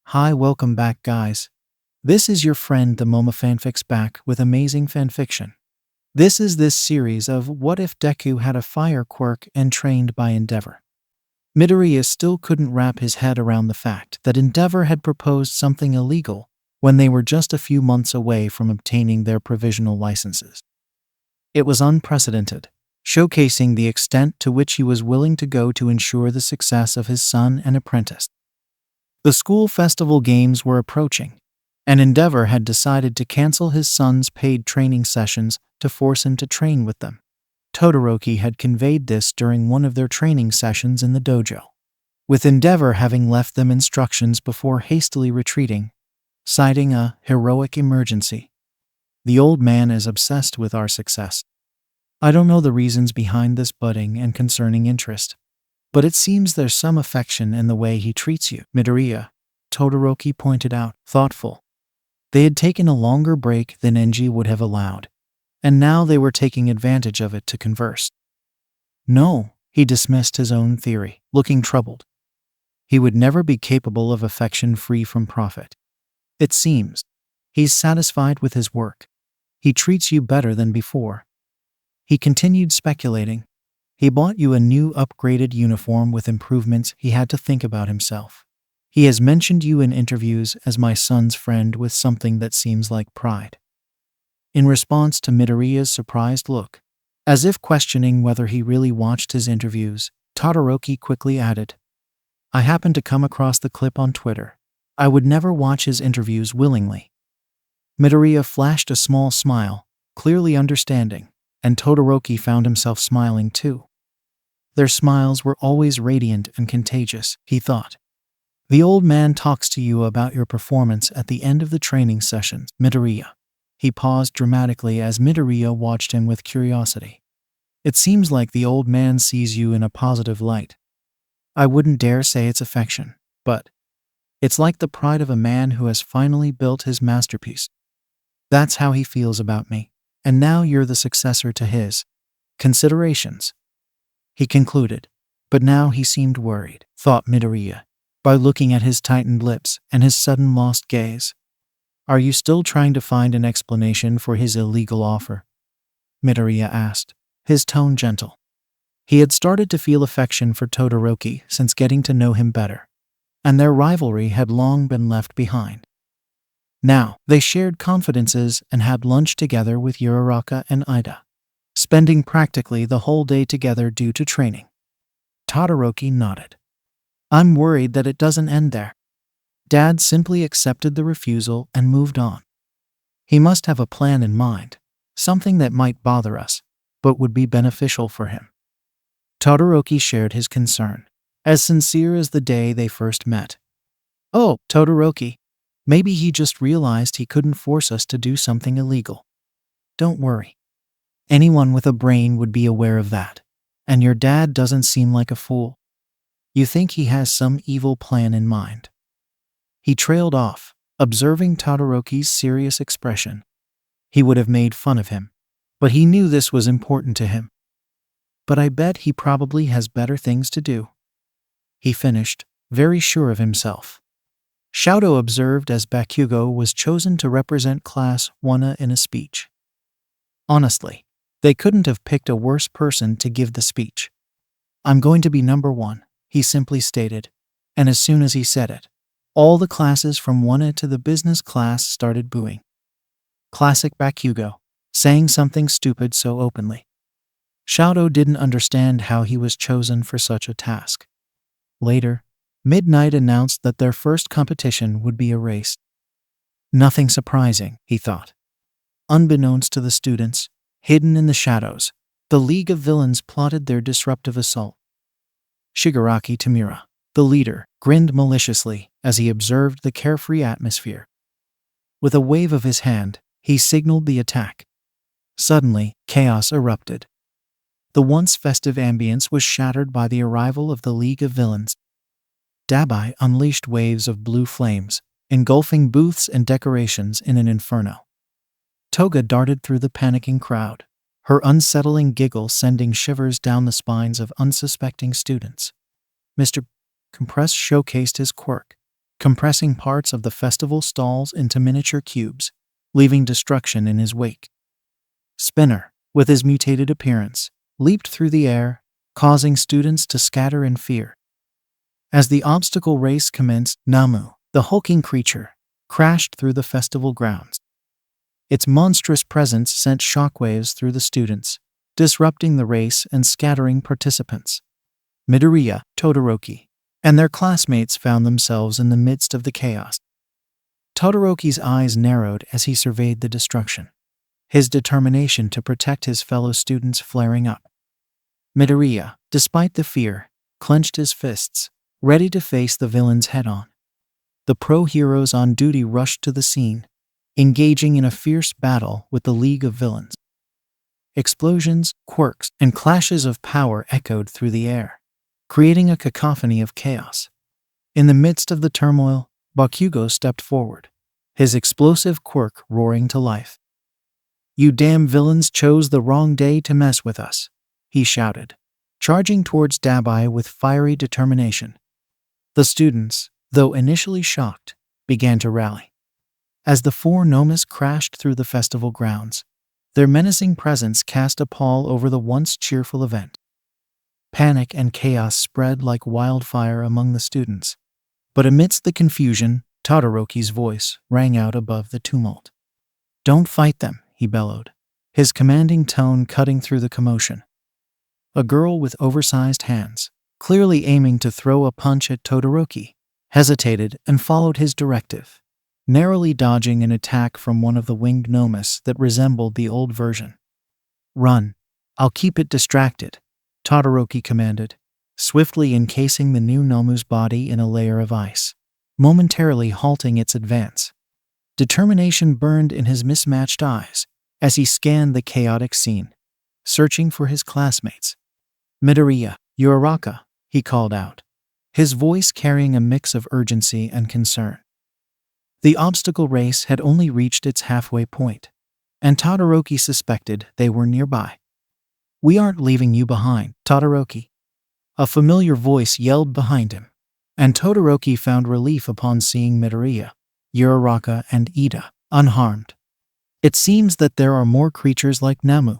Hi, welcome back, guys. This is your friend the Fanfics back with amazing fanfiction. This is this series of What If Deku Had a Fire Quirk and Trained by Endeavour. Midoriya still couldn't wrap his head around the fact that Endeavour had proposed something illegal when they were just a few months away from obtaining their provisional licenses. It was unprecedented, showcasing the extent to which he was willing to go to ensure the success of his son and apprentice. The school festival games were approaching, and Endeavour had decided to cancel his son's paid training sessions to force him to train with them. Todoroki had conveyed this during one of their training sessions in the dojo, with Endeavour having left them instructions before hastily retreating, citing a heroic emergency. The old man is obsessed with our success. I don't know the reasons behind this budding and concerning interest, but it seems there's some affection in the way he treats you, Midoriya, Todoroki pointed out, thoughtful. They had taken a longer break than Enji would have allowed, and now they were taking advantage of it to converse. No, he dismissed his own theory, looking troubled. He would never be capable of affection free from profit. It seems he's satisfied with his work. He treats you better than before. He continued speculating. He bought you a new upgraded uniform with improvements. He had to think about himself. He has mentioned you in interviews as my son's friend with something that seems like pride. In response to Midoriya's surprised look, as if questioning whether he really watched his interviews, Todoroki quickly added, I happened to come across the clip on Twitter. I would never watch his interviews willingly. Midoriya flashed a small smile, clearly understanding, and Todoroki found himself smiling too. Their smiles were always radiant and contagious, he thought. The old man talks to you about your performance at the end of the training sessions, Midoriya. He paused dramatically as Midoriya watched him with curiosity. It seems like the old man sees you in a positive light. I wouldn't dare say it's affection, but it's like the pride of a man who has finally built his masterpiece. That's how he feels about me, and now you're the successor to his considerations, he concluded. But now he seemed worried, thought Midoriya, by looking at his tightened lips and his sudden lost gaze. Are you still trying to find an explanation for his illegal offer? Midoriya asked, his tone gentle. He had started to feel affection for Todoroki since getting to know him better, and their rivalry had long been left behind. Now, they shared confidences and had lunch together with Uraraka and Ida, spending practically the whole day together due to training. Todoroki nodded. I'm worried that it doesn't end there. Dad simply accepted the refusal and moved on. He must have a plan in mind, something that might bother us, but would be beneficial for him. Todoroki shared his concern, as sincere as the day they first met. Oh, Todoroki, maybe he just realized he couldn't force us to do something illegal. Don't worry. Anyone with a brain would be aware of that, and your dad doesn't seem like a fool. You think he has some evil plan in mind. He trailed off, observing Todoroki's serious expression. He would have made fun of him, but he knew this was important to him. But I bet he probably has better things to do, he finished, very sure of himself. Shoto observed as Bakugo was chosen to represent Class 1A in a speech. Honestly, they couldn't have picked a worse person to give the speech. I'm going to be number 1, he simply stated, and as soon as he said it, all the classes from 1A to the business class started booing. Classic Bakugo, saying something stupid so openly. Shoto didn't understand how he was chosen for such a task. Later, Midnight announced that their first competition would be a race. Nothing surprising, he thought. Unbeknownst to the students, hidden in the shadows, the League of Villains plotted their disruptive assault. Shigaraki Tamura, the leader, grinned maliciously as he observed the carefree atmosphere. With a wave of his hand, he signaled the attack. Suddenly, chaos erupted. The once festive ambience was shattered by the arrival of the League of Villains. Dabai unleashed waves of blue flames, engulfing booths and decorations in an inferno. Toga darted through the panicking crowd, her unsettling giggle sending shivers down the spines of unsuspecting students. Mr. Compress showcased his quirk, compressing parts of the festival stalls into miniature cubes, leaving destruction in his wake. Spinner, with his mutated appearance, leaped through the air, causing students to scatter in fear. As the obstacle race commenced, Namu, the hulking creature, crashed through the festival grounds. Its monstrous presence sent shockwaves through the students, disrupting the race and scattering participants. Midoriya, Todoroki, and their classmates found themselves in the midst of the chaos. Todoroki's eyes narrowed as he surveyed the destruction, his determination to protect his fellow students flaring up. Midoriya, despite the fear, clenched his fists, ready to face the villains head-on. The pro-heroes on duty rushed to the scene, engaging in a fierce battle with the League of Villains. Explosions, quirks, and clashes of power echoed through the air, creating a cacophony of chaos. In the midst of the turmoil, Bakugo stepped forward, his explosive quirk roaring to life. "You damn villains chose the wrong day to mess with us," he shouted, charging towards Dabai with fiery determination. The students, though initially shocked, began to rally. As the four Nomas crashed through the festival grounds, their menacing presence cast a pall over the once cheerful event. Panic and chaos spread like wildfire among the students, but amidst the confusion, Todoroki's voice rang out above the tumult. "Don't fight them," he bellowed, his commanding tone cutting through the commotion. A girl with oversized hands, clearly aiming to throw a punch at Todoroki, hesitated and followed his directive, narrowly dodging an attack from one of the winged Nomas that resembled the old version. "Run. I'll keep it distracted," Todoroki commanded, swiftly encasing the new Nomu's body in a layer of ice, momentarily halting its advance. Determination burned in his mismatched eyes as he scanned the chaotic scene, searching for his classmates. "Midoriya, Uraraka," he called out, his voice carrying a mix of urgency and concern. The obstacle race had only reached its halfway point, and Todoroki suspected they were nearby. "We aren't leaving you behind, Todoroki," a familiar voice yelled behind him, and Todoroki found relief upon seeing Midoriya, Uraraka, and Ida unharmed. "It seems that there are more creatures like Namu.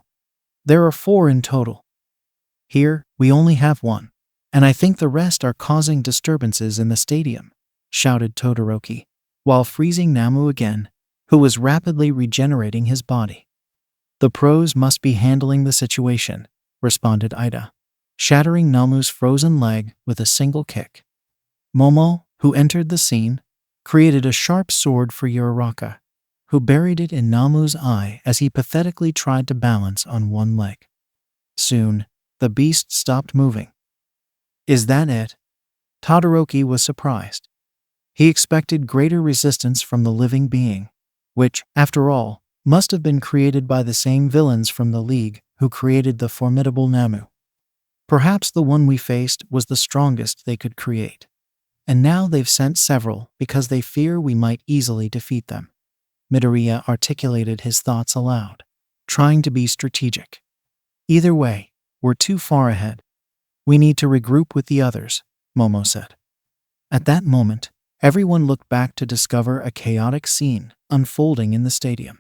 There are 4 in total. Here, we only have 1, and I think the rest are causing disturbances in the stadium," shouted Todoroki, while freezing Namu again, who was rapidly regenerating his body. "The pros must be handling the situation," responded Ida, shattering Namu's frozen leg with a single kick. Momo, who entered the scene, created a sharp sword for Uraraka, who buried it in Namu's eye as he pathetically tried to balance on one leg. Soon, the beast stopped moving. "Is that it?" Todoroki was surprised. He expected greater resistance from the living being, which, after all, must have been created by the same villains from the League who created the formidable Namu. "Perhaps the one we faced was the strongest they could create, and now they've sent several because they fear we might easily defeat them." Midoriya articulated his thoughts aloud, trying to be strategic. "Either way, we're too far ahead. We need to regroup with the others," Momo said. At that moment, everyone looked back to discover a chaotic scene unfolding in the stadium.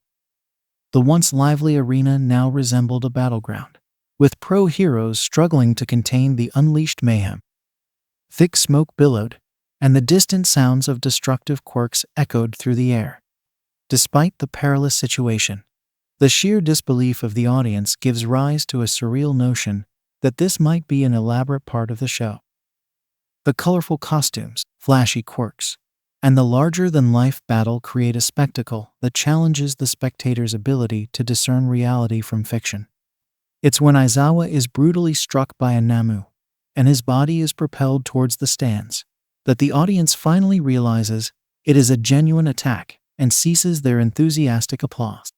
The once lively arena now resembled a battleground, with pro-heroes struggling to contain the unleashed mayhem. Thick smoke billowed, and the distant sounds of destructive quirks echoed through the air. Despite the perilous situation, the sheer disbelief of the audience gives rise to a surreal notion that this might be an elaborate part of the show. The colorful costumes, flashy quirks, and the larger-than-life battle create a spectacle that challenges the spectator's ability to discern reality from fiction. It's when Aizawa is brutally struck by a Namu, and his body is propelled towards the stands, that the audience finally realizes it is a genuine attack and ceases their enthusiastic applause.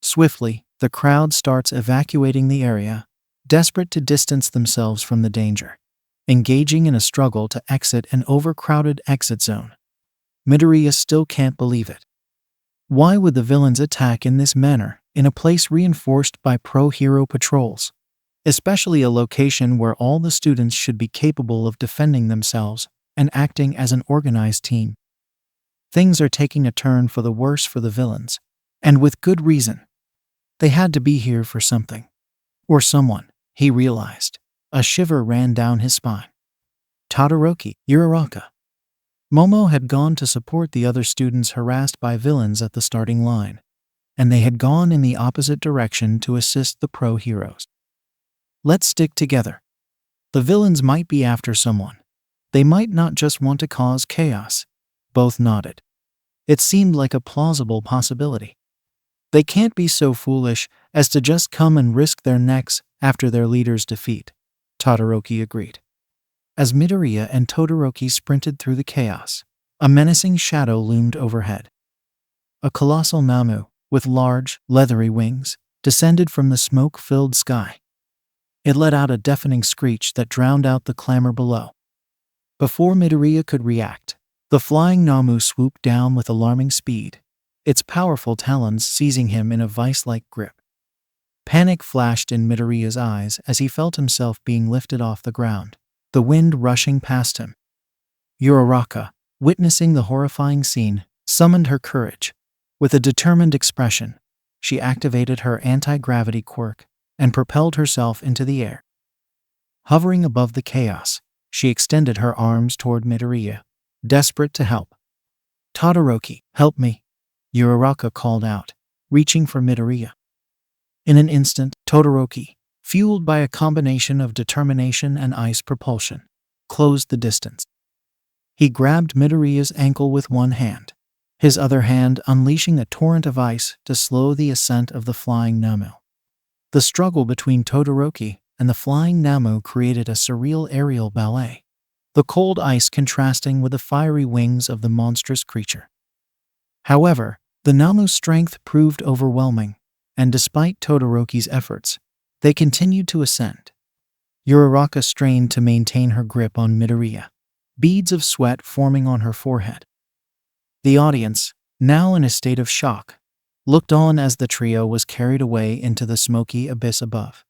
Swiftly, the crowd starts evacuating the area, desperate to distance themselves from the danger, engaging in a struggle to exit an overcrowded exit zone. Midoriya still can't believe it. Why would the villains attack in this manner, in a place reinforced by pro-hero patrols, especially a location where all the students should be capable of defending themselves and acting as an organized team. Things are taking a turn for the worse for the villains, and with good reason. They had to be here for something. Or someone, he realized. A shiver ran down his spine. Todoroki, Uraraka. Momo had gone to support the other students harassed by villains at the starting line, and they had gone in the opposite direction to assist the pro-heroes. Let's stick together. The villains might be after someone. They might not just want to cause chaos. Both nodded. It seemed like a plausible possibility. They can't be so foolish as to just come and risk their necks after their leader's defeat, Todoroki agreed. As Midoriya and Todoroki sprinted through the chaos, a menacing shadow loomed overhead. A colossal Namu, with large, leathery wings, descended from the smoke-filled sky. It let out a deafening screech that drowned out the clamor below. Before Midoriya could react, the flying Namu swooped down with alarming speed, its powerful talons seizing him in a vice-like grip. Panic flashed in Midoriya's eyes as he felt himself being lifted off the ground, the wind rushing past him. Uraraka, witnessing the horrifying scene, summoned her courage. With a determined expression, she activated her anti-gravity quirk and propelled herself into the air. Hovering above the chaos, she extended her arms toward Midoriya, desperate to help. Todoroki, help me, Uraraka called out, reaching for Midoriya. In an instant, Todoroki, fueled by a combination of determination and ice propulsion, closed the distance. He grabbed Midoriya's ankle with one hand, his other hand unleashing a torrent of ice to slow the ascent of the flying Namu. The struggle between Todoroki and the flying Namu created a surreal aerial ballet, the cold ice contrasting with the fiery wings of the monstrous creature. However, the Namu's strength proved overwhelming, and despite Todoroki's efforts, they continued to ascend. Uraraka strained to maintain her grip on Midoriya, beads of sweat forming on her forehead. The audience, now in a state of shock, looked on as the trio was carried away into the smoky abyss above.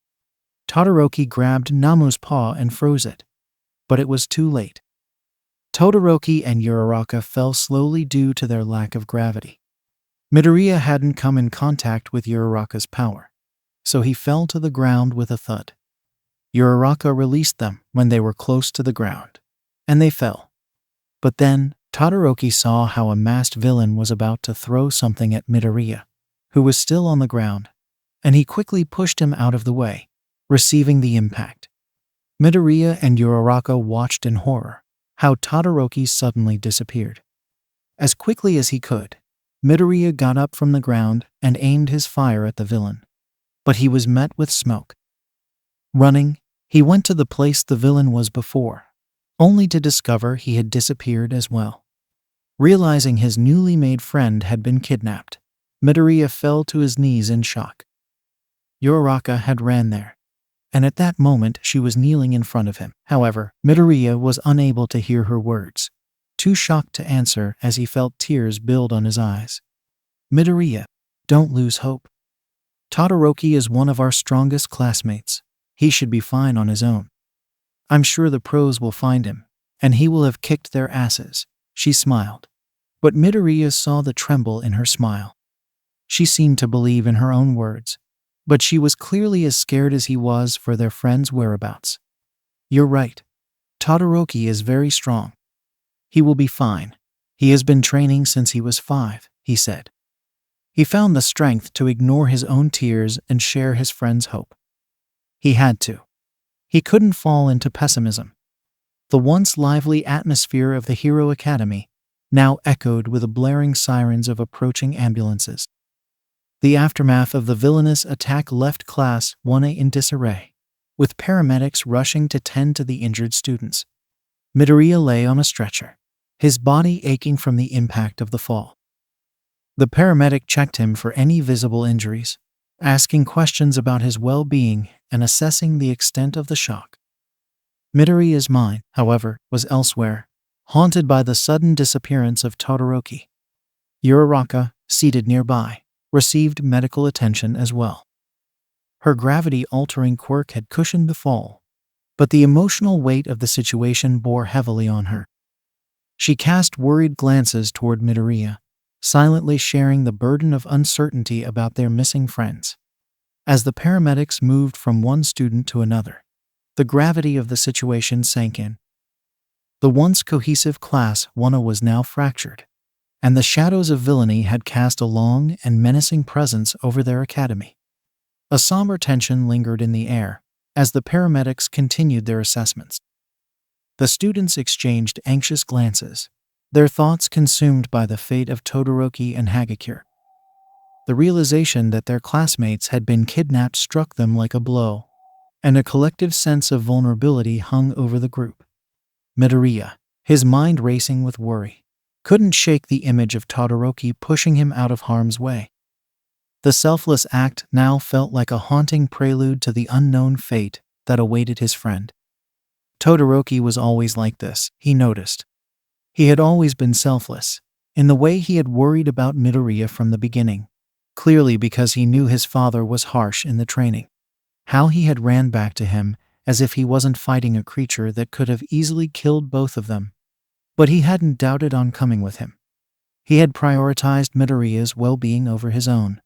Todoroki grabbed Namu's paw and froze it, but it was too late. Todoroki and Uraraka fell slowly due to their lack of gravity. Midoriya hadn't come in contact with Uraraka's power, so he fell to the ground with a thud. Uraraka released them when they were close to the ground, and they fell. But then, Todoroki saw how a masked villain was about to throw something at Midoriya, who was still on the ground, and he quickly pushed him out of the way, receiving the impact. Midoriya and Uraraka watched in horror how Todoroki suddenly disappeared. As quickly as he could, Midoriya got up from the ground and aimed his fire at the villain, but he was met with smoke. Running, he went to the place the villain was before, only to discover he had disappeared as well. Realizing his newly made friend had been kidnapped, Midoriya fell to his knees in shock. Uraraka had ran there, and at that moment she was kneeling in front of him. However, Midoriya was unable to hear her words, too shocked to answer as he felt tears build on his eyes. Midoriya, don't lose hope. Todoroki is one of our strongest classmates. He should be fine on his own. I'm sure the pros will find him, and he will have kicked their asses, she smiled. But Midoriya saw the tremble in her smile. She seemed to believe in her own words, but she was clearly as scared as he was for their friend's whereabouts. You're right. Todoroki is very strong. He will be fine. He has been training since he was 5, he said. He found the strength to ignore his own tears and share his friend's hope. He had to. He couldn't fall into pessimism. The once lively atmosphere of the Hero Academy now echoed with the blaring sirens of approaching ambulances. The aftermath of the villainous attack left Class 1A in disarray, with paramedics rushing to tend to the injured students. Midoriya lay on a stretcher, his body aching from the impact of the fall. The paramedic checked him for any visible injuries, asking questions about his well-being and assessing the extent of the shock. Midoriya's mind, however, was elsewhere, haunted by the sudden disappearance of Todoroki. Uraraka, seated nearby, received medical attention as well. Her gravity-altering quirk had cushioned the fall, but the emotional weight of the situation bore heavily on her. She cast worried glances toward Midoriya, silently sharing the burden of uncertainty about their missing friends. As the paramedics moved from one student to another, the gravity of the situation sank in. The once cohesive class 1 was now fractured, and the shadows of villainy had cast a long and menacing presence over their academy. A somber tension lingered in the air as the paramedics continued their assessments. The students exchanged anxious glances, their thoughts consumed by the fate of Todoroki and Hagakure. The realization that their classmates had been kidnapped struck them like a blow, and a collective sense of vulnerability hung over the group. Midoriya, his mind racing with worry, couldn't shake the image of Todoroki pushing him out of harm's way. The selfless act now felt like a haunting prelude to the unknown fate that awaited his friend. Todoroki was always like this, he noticed. He had always been selfless, in the way he had worried about Midoriya from the beginning, clearly because he knew his father was harsh in the training. How he had ran back to him as if he wasn't fighting a creature that could have easily killed both of them. But he hadn't doubted on coming with him. He had prioritized Midoriya's well-being over his own,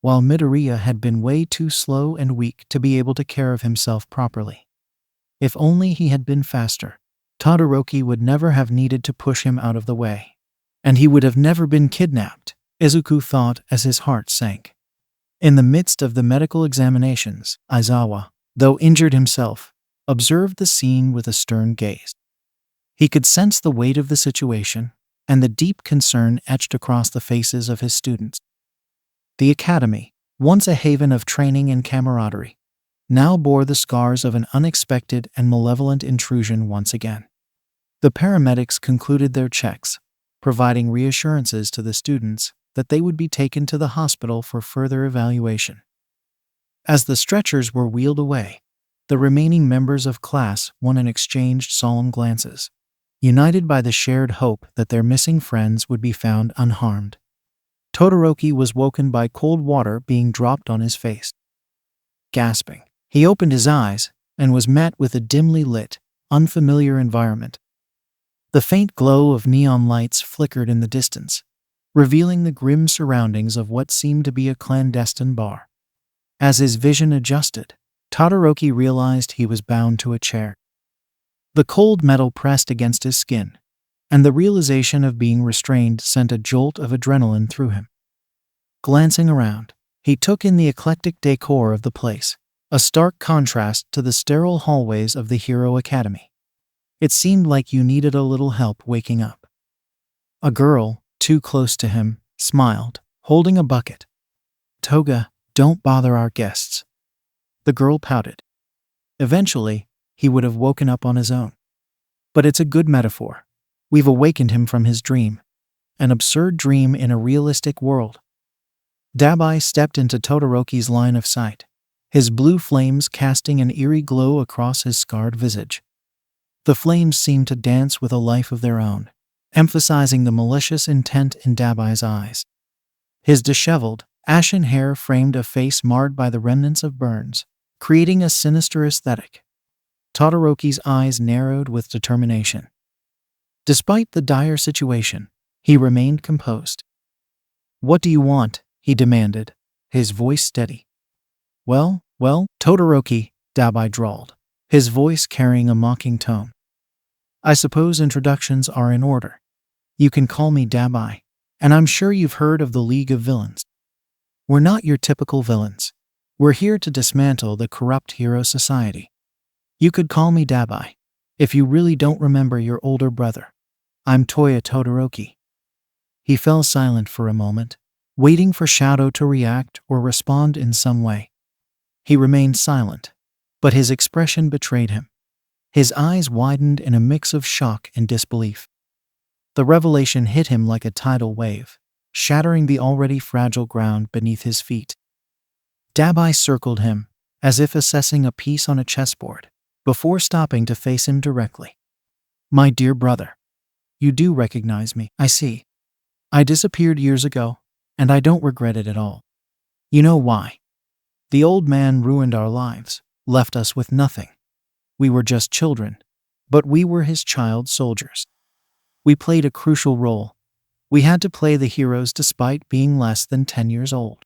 while Midoriya had been way too slow and weak to be able to care of himself properly. If only he had been faster, Todoroki would never have needed to push him out of the way. And he would have never been kidnapped, Izuku thought as his heart sank. In the midst of the medical examinations, Aizawa, though injured himself, observed the scene with a stern gaze. He could sense the weight of the situation and the deep concern etched across the faces of his students. The academy, once a haven of training and camaraderie, now bore the scars of an unexpected and malevolent intrusion once again. The paramedics concluded their checks, providing reassurances to the students that they would be taken to the hospital for further evaluation. As the stretchers were wheeled away, the remaining members of Class 1 exchanged solemn glances, united by the shared hope that their missing friends would be found unharmed. Todoroki was woken by cold water being dropped on his face. Gasping, he opened his eyes and was met with a dimly lit, unfamiliar environment. The faint glow of neon lights flickered in the distance, revealing the grim surroundings of what seemed to be a clandestine bar. As his vision adjusted, Todoroki realized he was bound to a chair. The cold metal pressed against his skin, and the realization of being restrained sent a jolt of adrenaline through him. Glancing around, he took in the eclectic decor of the place, a stark contrast to the sterile hallways of the Hero Academy. It seemed like you needed a little help waking up. A girl, too close to him, smiled, holding a bucket. "Toga, don't bother our guests." The girl pouted. Eventually, he would have woken up on his own. But it's a good metaphor. We've awakened him from his dream. An absurd dream in a realistic world. Dabai stepped into Todoroki's line of sight, his blue flames casting an eerie glow across his scarred visage. The flames seemed to dance with a life of their own, emphasizing the malicious intent in Dabai's eyes. His disheveled, ashen hair framed a face marred by the remnants of burns, creating a sinister aesthetic. Todoroki's eyes narrowed with determination. Despite the dire situation, he remained composed. "What do you want?" he demanded, his voice steady. Well, Todoroki," Dabai drawled, his voice carrying a mocking tone. "I suppose introductions are in order. You can call me Dabai, and I'm sure you've heard of the League of Villains. We're not your typical villains. We're here to dismantle the corrupt hero society. You could call me Dabai, if you really don't remember your older brother. I'm Toya Todoroki." He fell silent for a moment, waiting for Shadow to react or respond in some way. He remained silent, but his expression betrayed him. His eyes widened in a mix of shock and disbelief. The revelation hit him like a tidal wave, shattering the already fragile ground beneath his feet. Dabai circled him, as if assessing a piece on a chessboard, before stopping to face him directly. "My dear brother, you do recognize me, I see. I disappeared years ago, and I don't regret it at all. You know why? The old man ruined our lives, left us with nothing. We were just children, but we were his child soldiers. We played a crucial role. We had to play the heroes despite being less than 10 years old.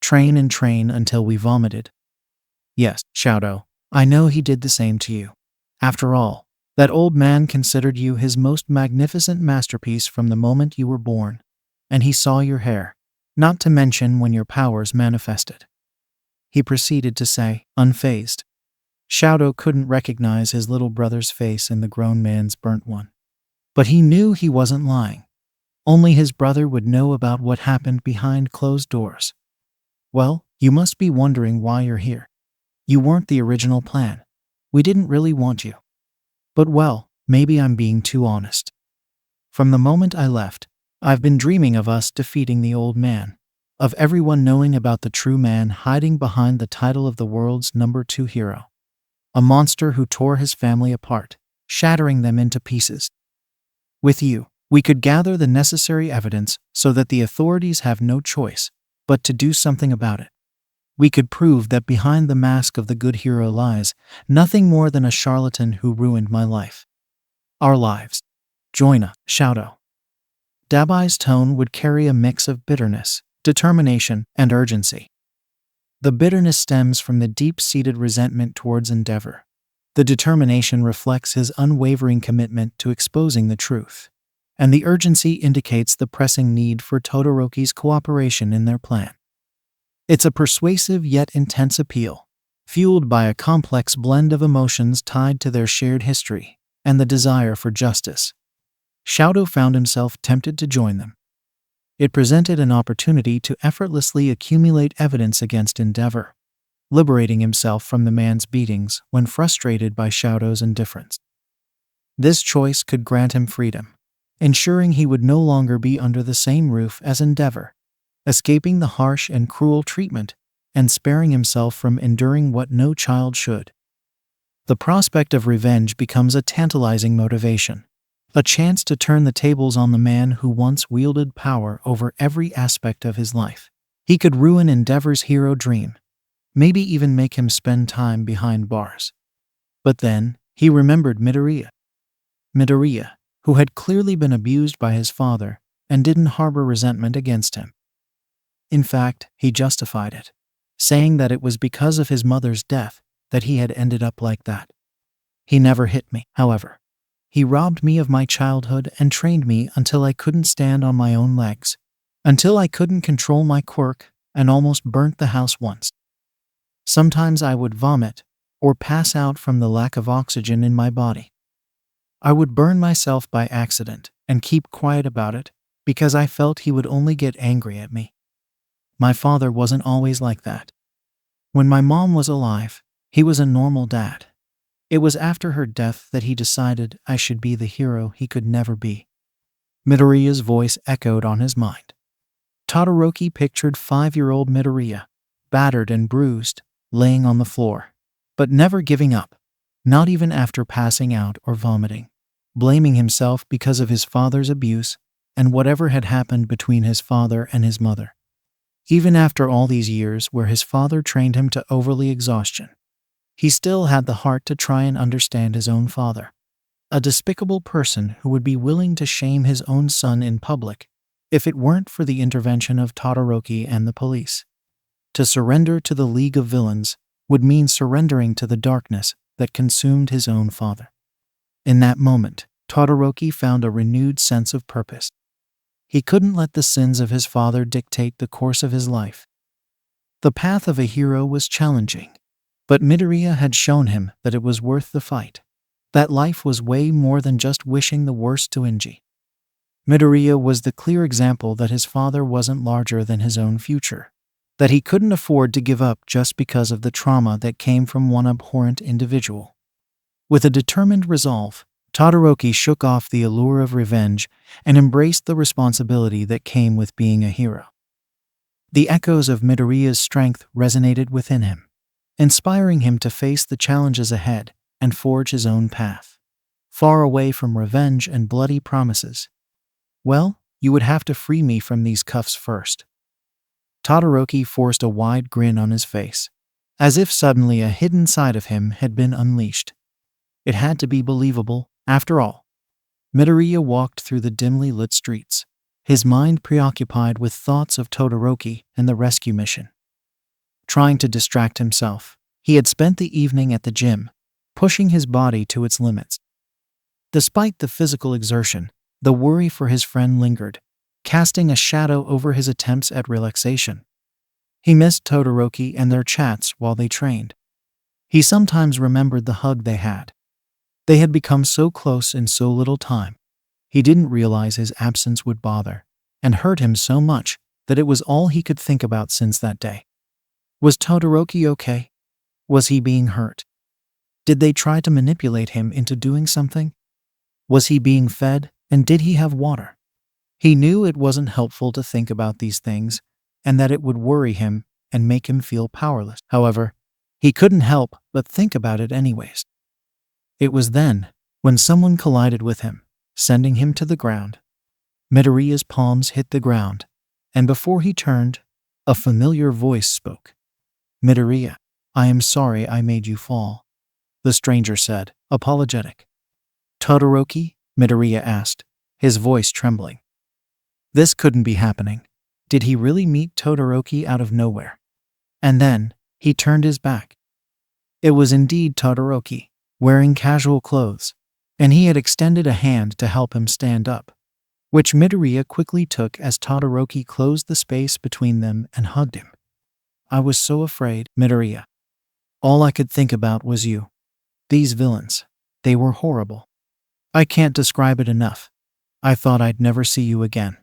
Train and train until we vomited. Yes, Shadow, I know he did the same to you. After all, that old man considered you his most magnificent masterpiece from the moment you were born, and he saw your hair, not to mention when your powers manifested. He proceeded to say, unfazed. Shadow couldn't recognize his little brother's face in the grown man's burnt one. But he knew he wasn't lying. Only his brother would know about what happened behind closed doors. Well, you must be wondering why you're here. You weren't the original plan. We didn't really want you. But well, maybe I'm being too honest. From the moment I left, I've been dreaming of us defeating the old man, of everyone knowing about the true man hiding behind the title of the world's #2 hero. A monster who tore his family apart, shattering them into pieces. With you, we could gather the necessary evidence so that the authorities have no choice but to do something about it. We could prove that behind the mask of the good hero lies nothing more than a charlatan who ruined my life. Our lives. Join us, Shadow. Dabai's tone would carry a mix of bitterness, determination, and urgency. The bitterness stems from the deep-seated resentment towards Endeavour. The determination reflects his unwavering commitment to exposing the truth. And the urgency indicates the pressing need for Todoroki's cooperation in their plan. It's a persuasive yet intense appeal, fueled by a complex blend of emotions tied to their shared history and the desire for justice. Shadow found himself tempted to join them. It presented an opportunity to effortlessly accumulate evidence against Endeavour, liberating himself from the man's beatings when frustrated by Shadow's indifference. This choice could grant him freedom, ensuring he would no longer be under the same roof as Endeavour, escaping the harsh and cruel treatment and sparing himself from enduring what no child should. The prospect of revenge becomes a tantalizing motivation, a chance to turn the tables on the man who once wielded power over every aspect of his life. He could ruin Endeavour's hero dream, maybe even make him spend time behind bars. But then, he remembered Midoriya. Midoriya, who had clearly been abused by his father and didn't harbor resentment against him. In fact, he justified it, saying that it was because of his mother's death that he had ended up like that. He never hit me, however. He robbed me of my childhood and trained me until I couldn't stand on my own legs, until I couldn't control my quirk and almost burnt the house once. Sometimes I would vomit or pass out from the lack of oxygen in my body. I would burn myself by accident and keep quiet about it because I felt he would only get angry at me. My father wasn't always like that. When my mom was alive, he was a normal dad. It was after her death that he decided I should be the hero he could never be. Midoriya's voice echoed on his mind. Todoroki pictured 5-year-old Midoriya, battered and bruised, laying on the floor, but never giving up, not even after passing out or vomiting, blaming himself because of his father's abuse and whatever had happened between his father and his mother. Even after all these years where his father trained him to overly exhaustion, he still had the heart to try and understand his own father, a despicable person who would be willing to shame his own son in public if it weren't for the intervention of Todoroki and the police. To surrender to the League of Villains would mean surrendering to the darkness that consumed his own father. In that moment, Todoroki found a renewed sense of purpose. He couldn't let the sins of his father dictate the course of his life. The path of a hero was challenging, but Midoriya had shown him that it was worth the fight, that life was way more than just wishing the worst to Inji. Midoriya was the clear example that his father wasn't larger than his own future, that he couldn't afford to give up just because of the trauma that came from one abhorrent individual. With a determined resolve, Todoroki shook off the allure of revenge and embraced the responsibility that came with being a hero. The echoes of Midoriya's strength resonated within him, inspiring him to face the challenges ahead and forge his own path, far away from revenge and bloody promises. Well, you would have to free me from these cuffs first. Todoroki forced a wide grin on his face, as if suddenly a hidden side of him had been unleashed. It had to be believable, after all. Midoriya walked through the dimly lit streets, his mind preoccupied with thoughts of Todoroki and the rescue mission. Trying to distract himself, he had spent the evening at the gym, pushing his body to its limits. Despite the physical exertion, the worry for his friend lingered, casting a shadow over his attempts at relaxation. He missed Todoroki and their chats while they trained. He sometimes remembered the hug they had. They had become so close in so little time. He didn't realize his absence would bother and hurt him so much that it was all he could think about since that day. Was Todoroki okay? Was he being hurt? Did they try to manipulate him into doing something? Was he being fed, and did he have water? He knew it wasn't helpful to think about these things, and that it would worry him and make him feel powerless. However, he couldn't help but think about it anyways. It was then, when someone collided with him, sending him to the ground. Midoriya's palms hit the ground, and before he turned, a familiar voice spoke. "Midoriya, I am sorry I made you fall," the stranger said, apologetic. "Todoroki?" Midoriya asked, his voice trembling. This couldn't be happening. Did he really meet Todoroki out of nowhere? And then, he turned his back. It was indeed Todoroki, wearing casual clothes, and he had extended a hand to help him stand up, which Midoriya quickly took as Todoroki closed the space between them and hugged him. "I was so afraid, Midoriya. All I could think about was you. These villains, they were horrible. I can't describe it enough. I thought I'd never see you again."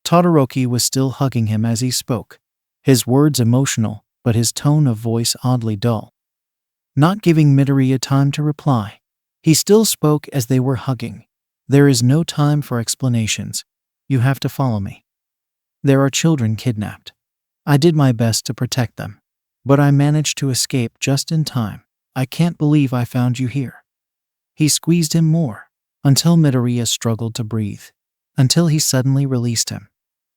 Todoroki was still hugging him as he spoke, his words emotional, but his tone of voice oddly dull. Not giving Midoriya time to reply, he still spoke as they were hugging. "There is no time for explanations. You have to follow me. There are children kidnapped. I did my best to protect them, but I managed to escape just in time. I can't believe I found you here." He squeezed him more, until Midoriya struggled to breathe, until he suddenly released him,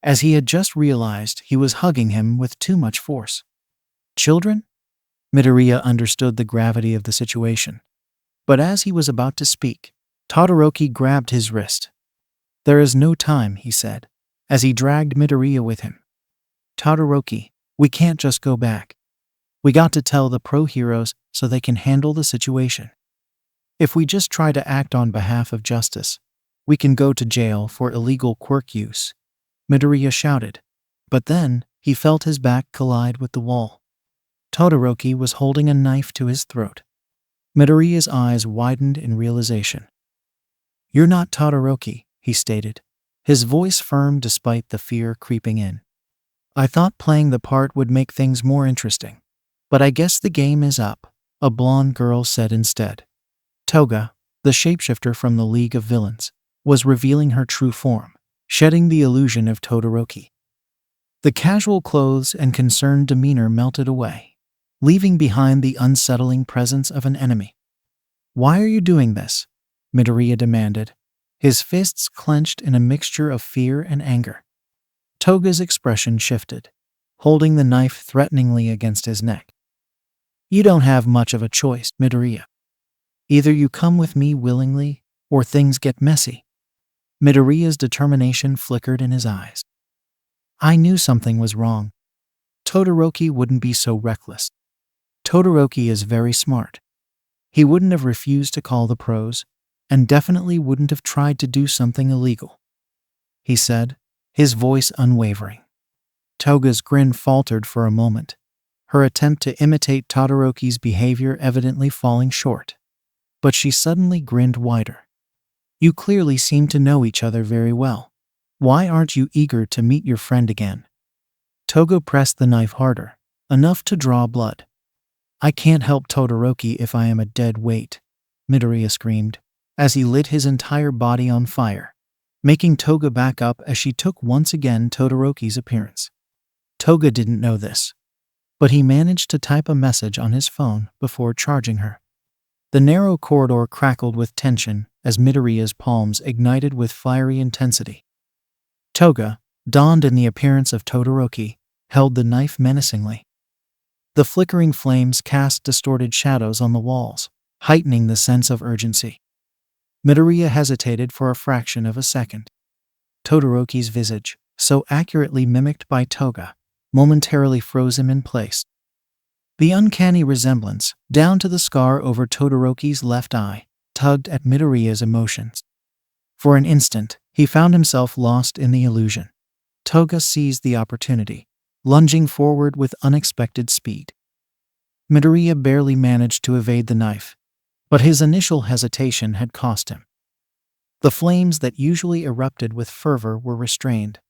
as he had just realized he was hugging him with too much force. "Children?" Midoriya understood the gravity of the situation, but as he was about to speak, Todoroki grabbed his wrist. "There is no time," he said, as he dragged Midoriya with him. "Todoroki, we can't just go back. We got to tell the pro heroes so they can handle the situation. If we just try to act on behalf of justice, we can go to jail for illegal quirk use," Midoriya shouted, but then he felt his back collide with the wall. Todoroki was holding a knife to his throat. Midoriya's eyes widened in realization. "You're not Todoroki," he stated, his voice firm despite the fear creeping in. "I thought playing the part would make things more interesting, but I guess the game is up," a blonde girl said instead. Toga, the shapeshifter from the League of Villains, was revealing her true form, shedding the illusion of Todoroki. The casual clothes and concerned demeanor melted away, leaving behind the unsettling presence of an enemy. "Why are you doing this?" Midoriya demanded, his fists clenched in a mixture of fear and anger. Toga's expression shifted, holding the knife threateningly against his neck. "You don't have much of a choice, Midoriya. Either you come with me willingly, or things get messy." Midoriya's determination flickered in his eyes. "I knew something was wrong. Todoroki wouldn't be so reckless. Todoroki is very smart. He wouldn't have refused to call the pros, and definitely wouldn't have tried to do something illegal," he said, his voice unwavering. Toga's grin faltered for a moment, her attempt to imitate Todoroki's behavior evidently falling short. But she suddenly grinned wider. "You clearly seem to know each other very well. Why aren't you eager to meet your friend again?" Toga pressed the knife harder, enough to draw blood. "I can't help Todoroki if I am a dead weight," Midoriya screamed, as he lit his entire body on fire, making Toga back up as she took once again Todoroki's appearance. Toga didn't know this, but he managed to type a message on his phone before charging her. The narrow corridor crackled with tension as Midoriya's palms ignited with fiery intensity. Toga, donned in the appearance of Todoroki, held the knife menacingly. The flickering flames cast distorted shadows on the walls, heightening the sense of urgency. Midoriya hesitated for a fraction of a second. Todoroki's visage, so accurately mimicked by Toga, momentarily froze him in place. The uncanny resemblance, down to the scar over Todoroki's left eye, tugged at Midoriya's emotions. For an instant, he found himself lost in the illusion. Toga seized the opportunity, lunging forward with unexpected speed. Midoriya barely managed to evade the knife, but his initial hesitation had cost him. The flames that usually erupted with fervor were restrained,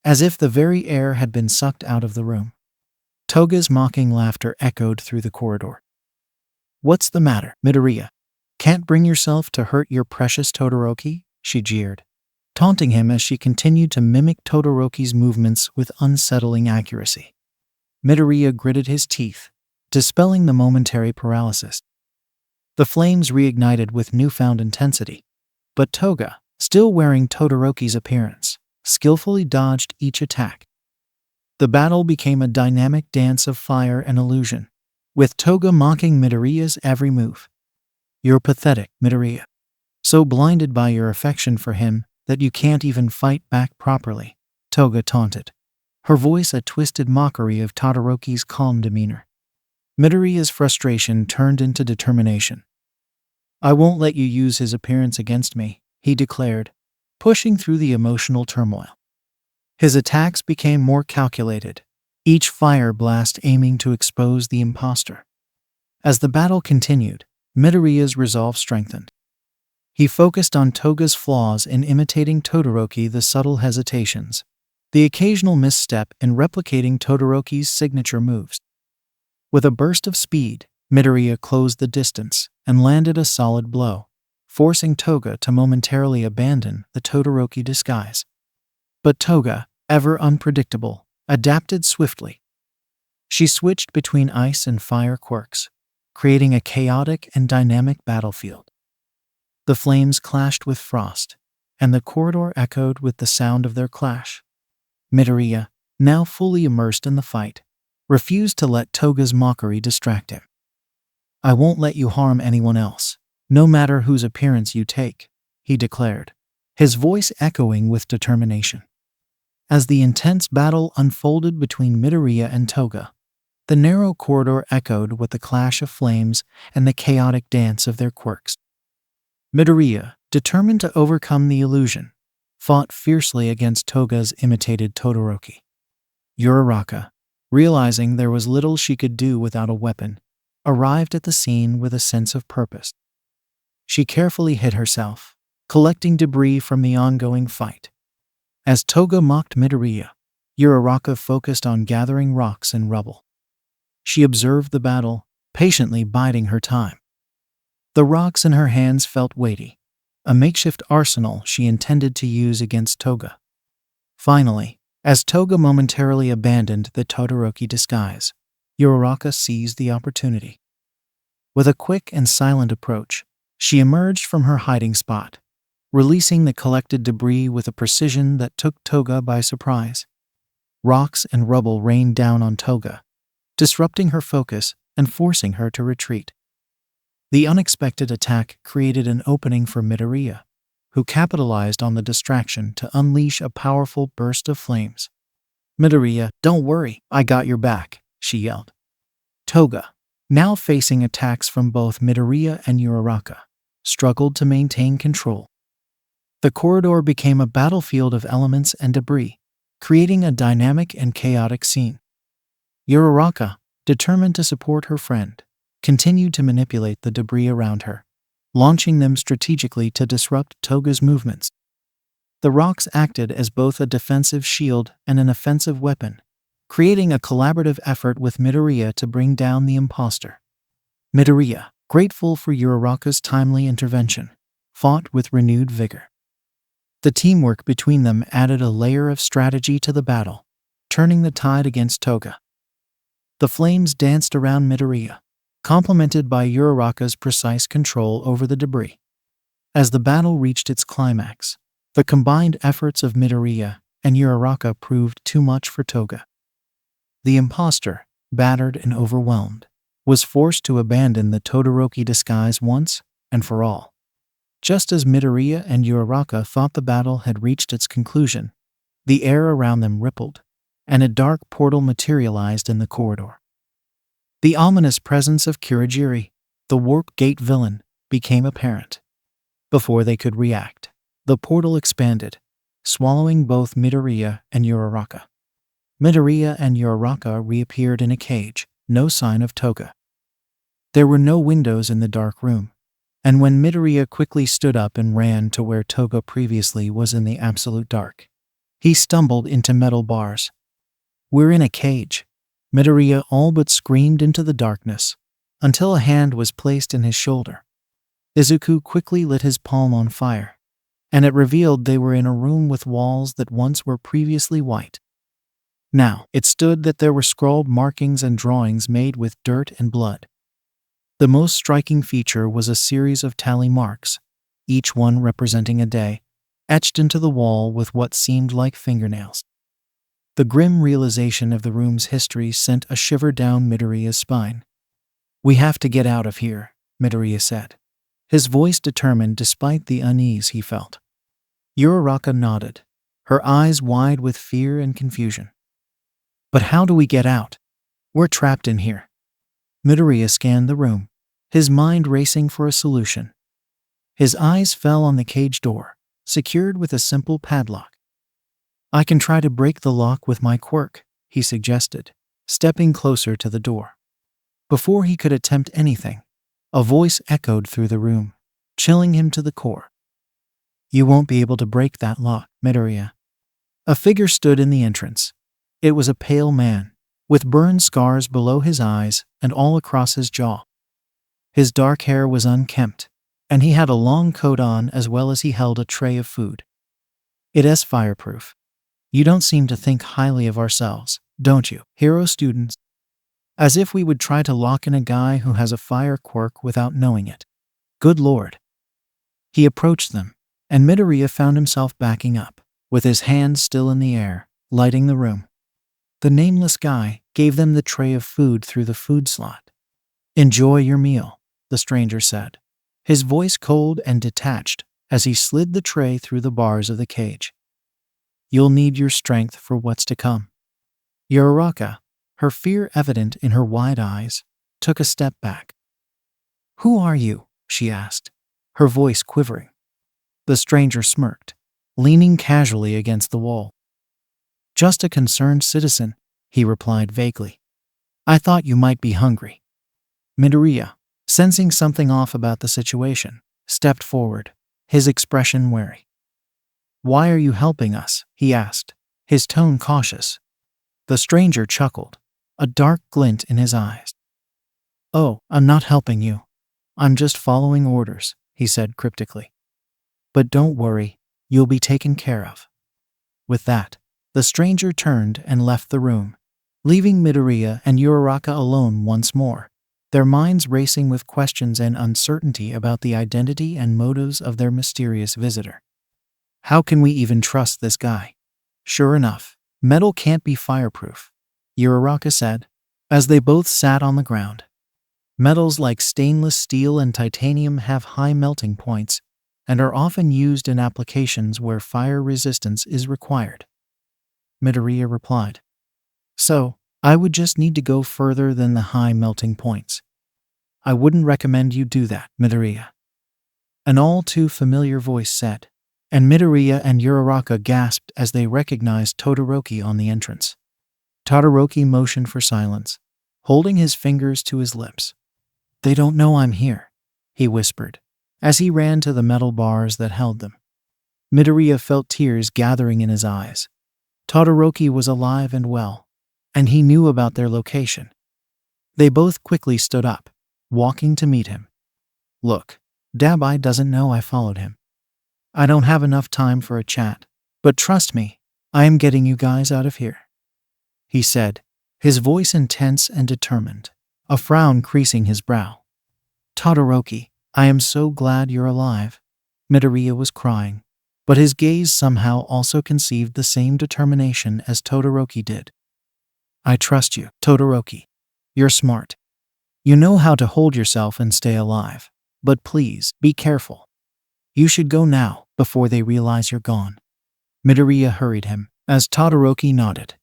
as if the very air had been sucked out of the room. Toga's mocking laughter echoed through the corridor. "What's the matter, Midoriya? Can't bring yourself to hurt your precious Todoroki?" she jeered, taunting him as she continued to mimic Todoroki's movements with unsettling accuracy. Midoriya gritted his teeth, dispelling the momentary paralysis. The flames reignited with newfound intensity, but Toga, still wearing Todoroki's appearance, skillfully dodged each attack. The battle became a dynamic dance of fire and illusion, with Toga mocking Midoriya's every move. "You're pathetic, Midoriya. So blinded by your affection for him that you can't even fight back properly," Toga taunted, her voice a twisted mockery of Todoroki's calm demeanor. Midoriya's frustration turned into determination. "I won't let you use his appearance against me," he declared, pushing through the emotional turmoil. His attacks became more calculated, each fire blast aiming to expose the imposter. As the battle continued, Midoriya's resolve strengthened. He focused on Toga's flaws in imitating Todoroki, the subtle hesitations, the occasional misstep in replicating Todoroki's signature moves. With a burst of speed, Midoriya closed the distance and landed a solid blow, forcing Toga to momentarily abandon the Todoroki disguise. But Toga, ever unpredictable, adapted swiftly. She switched between ice and fire quirks, creating a chaotic and dynamic battlefield. The flames clashed with frost, and the corridor echoed with the sound of their clash. Midoriya, now fully immersed in the fight, refused to let Toga's mockery distract him. "I won't let you harm anyone else, no matter whose appearance you take," he declared, his voice echoing with determination. As the intense battle unfolded between Midoriya and Toga, the narrow corridor echoed with the clash of flames and the chaotic dance of their quirks. Midoriya, determined to overcome the illusion, fought fiercely against Toga's imitated Todoroki. Uraraka, realizing there was little she could do without a weapon, arrived at the scene with a sense of purpose. She carefully hid herself, collecting debris from the ongoing fight. As Toga mocked Midoriya, Uraraka focused on gathering rocks and rubble. She observed the battle, patiently biding her time. The rocks in her hands felt weighty, a makeshift arsenal she intended to use against Toga. Finally, as Toga momentarily abandoned the Todoroki disguise, Uraraka seized the opportunity. With a quick and silent approach, she emerged from her hiding spot, releasing the collected debris with a precision that took Toga by surprise. Rocks and rubble rained down on Toga, disrupting her focus and forcing her to retreat. The unexpected attack created an opening for Midoriya, who capitalized on the distraction to unleash a powerful burst of flames. "Midoriya, don't worry, I got your back," she yelled. Toga, now facing attacks from both Midoriya and Uraraka, struggled to maintain control. The corridor became a battlefield of elements and debris, creating a dynamic and chaotic scene. Uraraka, determined to support her friend, continued to manipulate the debris around her, launching them strategically to disrupt Toga's movements. The rocks acted as both a defensive shield and an offensive weapon, creating a collaborative effort with Midoriya to bring down the imposter. Midoriya, grateful for Uraraka's timely intervention, fought with renewed vigor. The teamwork between them added a layer of strategy to the battle, turning the tide against Toga. The flames danced around Midoriya, complemented by Uraraka's precise control over the debris. As the battle reached its climax, the combined efforts of Midoriya and Uraraka proved too much for Toga. The imposter, battered and overwhelmed, was forced to abandon the Todoroki disguise once and for all. Just as Midoriya and Uraraka thought the battle had reached its conclusion, the air around them rippled, and a dark portal materialized in the corridor. The ominous presence of Kurogiri, the warp gate villain, became apparent. Before they could react, the portal expanded, swallowing both Midoriya and Uraraka. Midoriya and Uraraka reappeared in a cage, no sign of Toga. There were no windows in the dark room, and when Midoriya quickly stood up and ran to where Toga previously was in the absolute dark, he stumbled into metal bars. "We're in a cage," Midoriya all but screamed into the darkness, until a hand was placed in his shoulder. Izuku quickly lit his palm on fire, and it revealed they were in a room with walls that once were previously white. Now, it stood that there were scrawled markings and drawings made with dirt and blood. The most striking feature was a series of tally marks, each one representing a day, etched into the wall with what seemed like fingernails. The grim realization of the room's history sent a shiver down Midoriya's spine. "We have to get out of here," Midoriya said, his voice determined despite the unease he felt. Uraraka nodded, her eyes wide with fear and confusion. "But how do we get out? We're trapped in here." Midoriya scanned the room, his mind racing for a solution. His eyes fell on the cage door, secured with a simple padlock. "I can try to break the lock with my quirk," he suggested, stepping closer to the door. Before he could attempt anything, a voice echoed through the room, chilling him to the core. "You won't be able to break that lock, Midoriya." A figure stood in the entrance. It was a pale man, with burn scars below his eyes and all across his jaw. His dark hair was unkempt, and he had a long coat on as well as he held a tray of food. "It is fireproof. You don't seem to think highly of ourselves, don't you, hero students? As if we would try to lock in a guy who has a fire quirk without knowing it. Good lord." He approached them, and Midoriya found himself backing up, with his hands still in the air, lighting the room. The nameless guy gave them the tray of food through the food slot. "Enjoy your meal," the stranger said, his voice cold and detached as he slid the tray through the bars of the cage. "You'll need your strength for what's to come." Uraraka, her fear evident in her wide eyes, took a step back. "Who are you?" she asked, her voice quivering. The stranger smirked, leaning casually against the wall. "Just a concerned citizen," he replied vaguely. "I thought you might be hungry." Midoriya, sensing something off about the situation, stepped forward, his expression wary. "Why are you helping us?" he asked, his tone cautious. The stranger chuckled, a dark glint in his eyes. "Oh, I'm not helping you. I'm just following orders," he said cryptically. "But don't worry, you'll be taken care of." With that, the stranger turned and left the room, leaving Midoriya and Uraraka alone once more, their minds racing with questions and uncertainty about the identity and motives of their mysterious visitor. "How can we even trust this guy?" "Sure enough, metal can't be fireproof," Uraraka said, as they both sat on the ground. "Metals like stainless steel and titanium have high melting points and are often used in applications where fire resistance is required." Midoriya replied. "So, I would just need to go further than the high melting points." "I wouldn't recommend you do that, Midoriya," an all too familiar voice said, and Midoriya and Uraraka gasped as they recognized Todoroki on the entrance. Todoroki motioned for silence, holding his fingers to his lips. "They don't know I'm here," he whispered, as he ran to the metal bars that held them. Midoriya felt tears gathering in his eyes. Todoroki was alive and well, and he knew about their location. They both quickly stood up, walking to meet him. "Look, Dabai doesn't know I followed him. I don't have enough time for a chat, but trust me, I am getting you guys out of here," he said, his voice intense and determined, a frown creasing his brow. "Todoroki, I am so glad you're alive." Midoriya was crying, but his gaze somehow also conceived the same determination as Todoroki did. "I trust you, Todoroki. You're smart. You know how to hold yourself and stay alive, but please, be careful." You should go now, before they realize you're gone. Midoriya hurried him, as Todoroki nodded.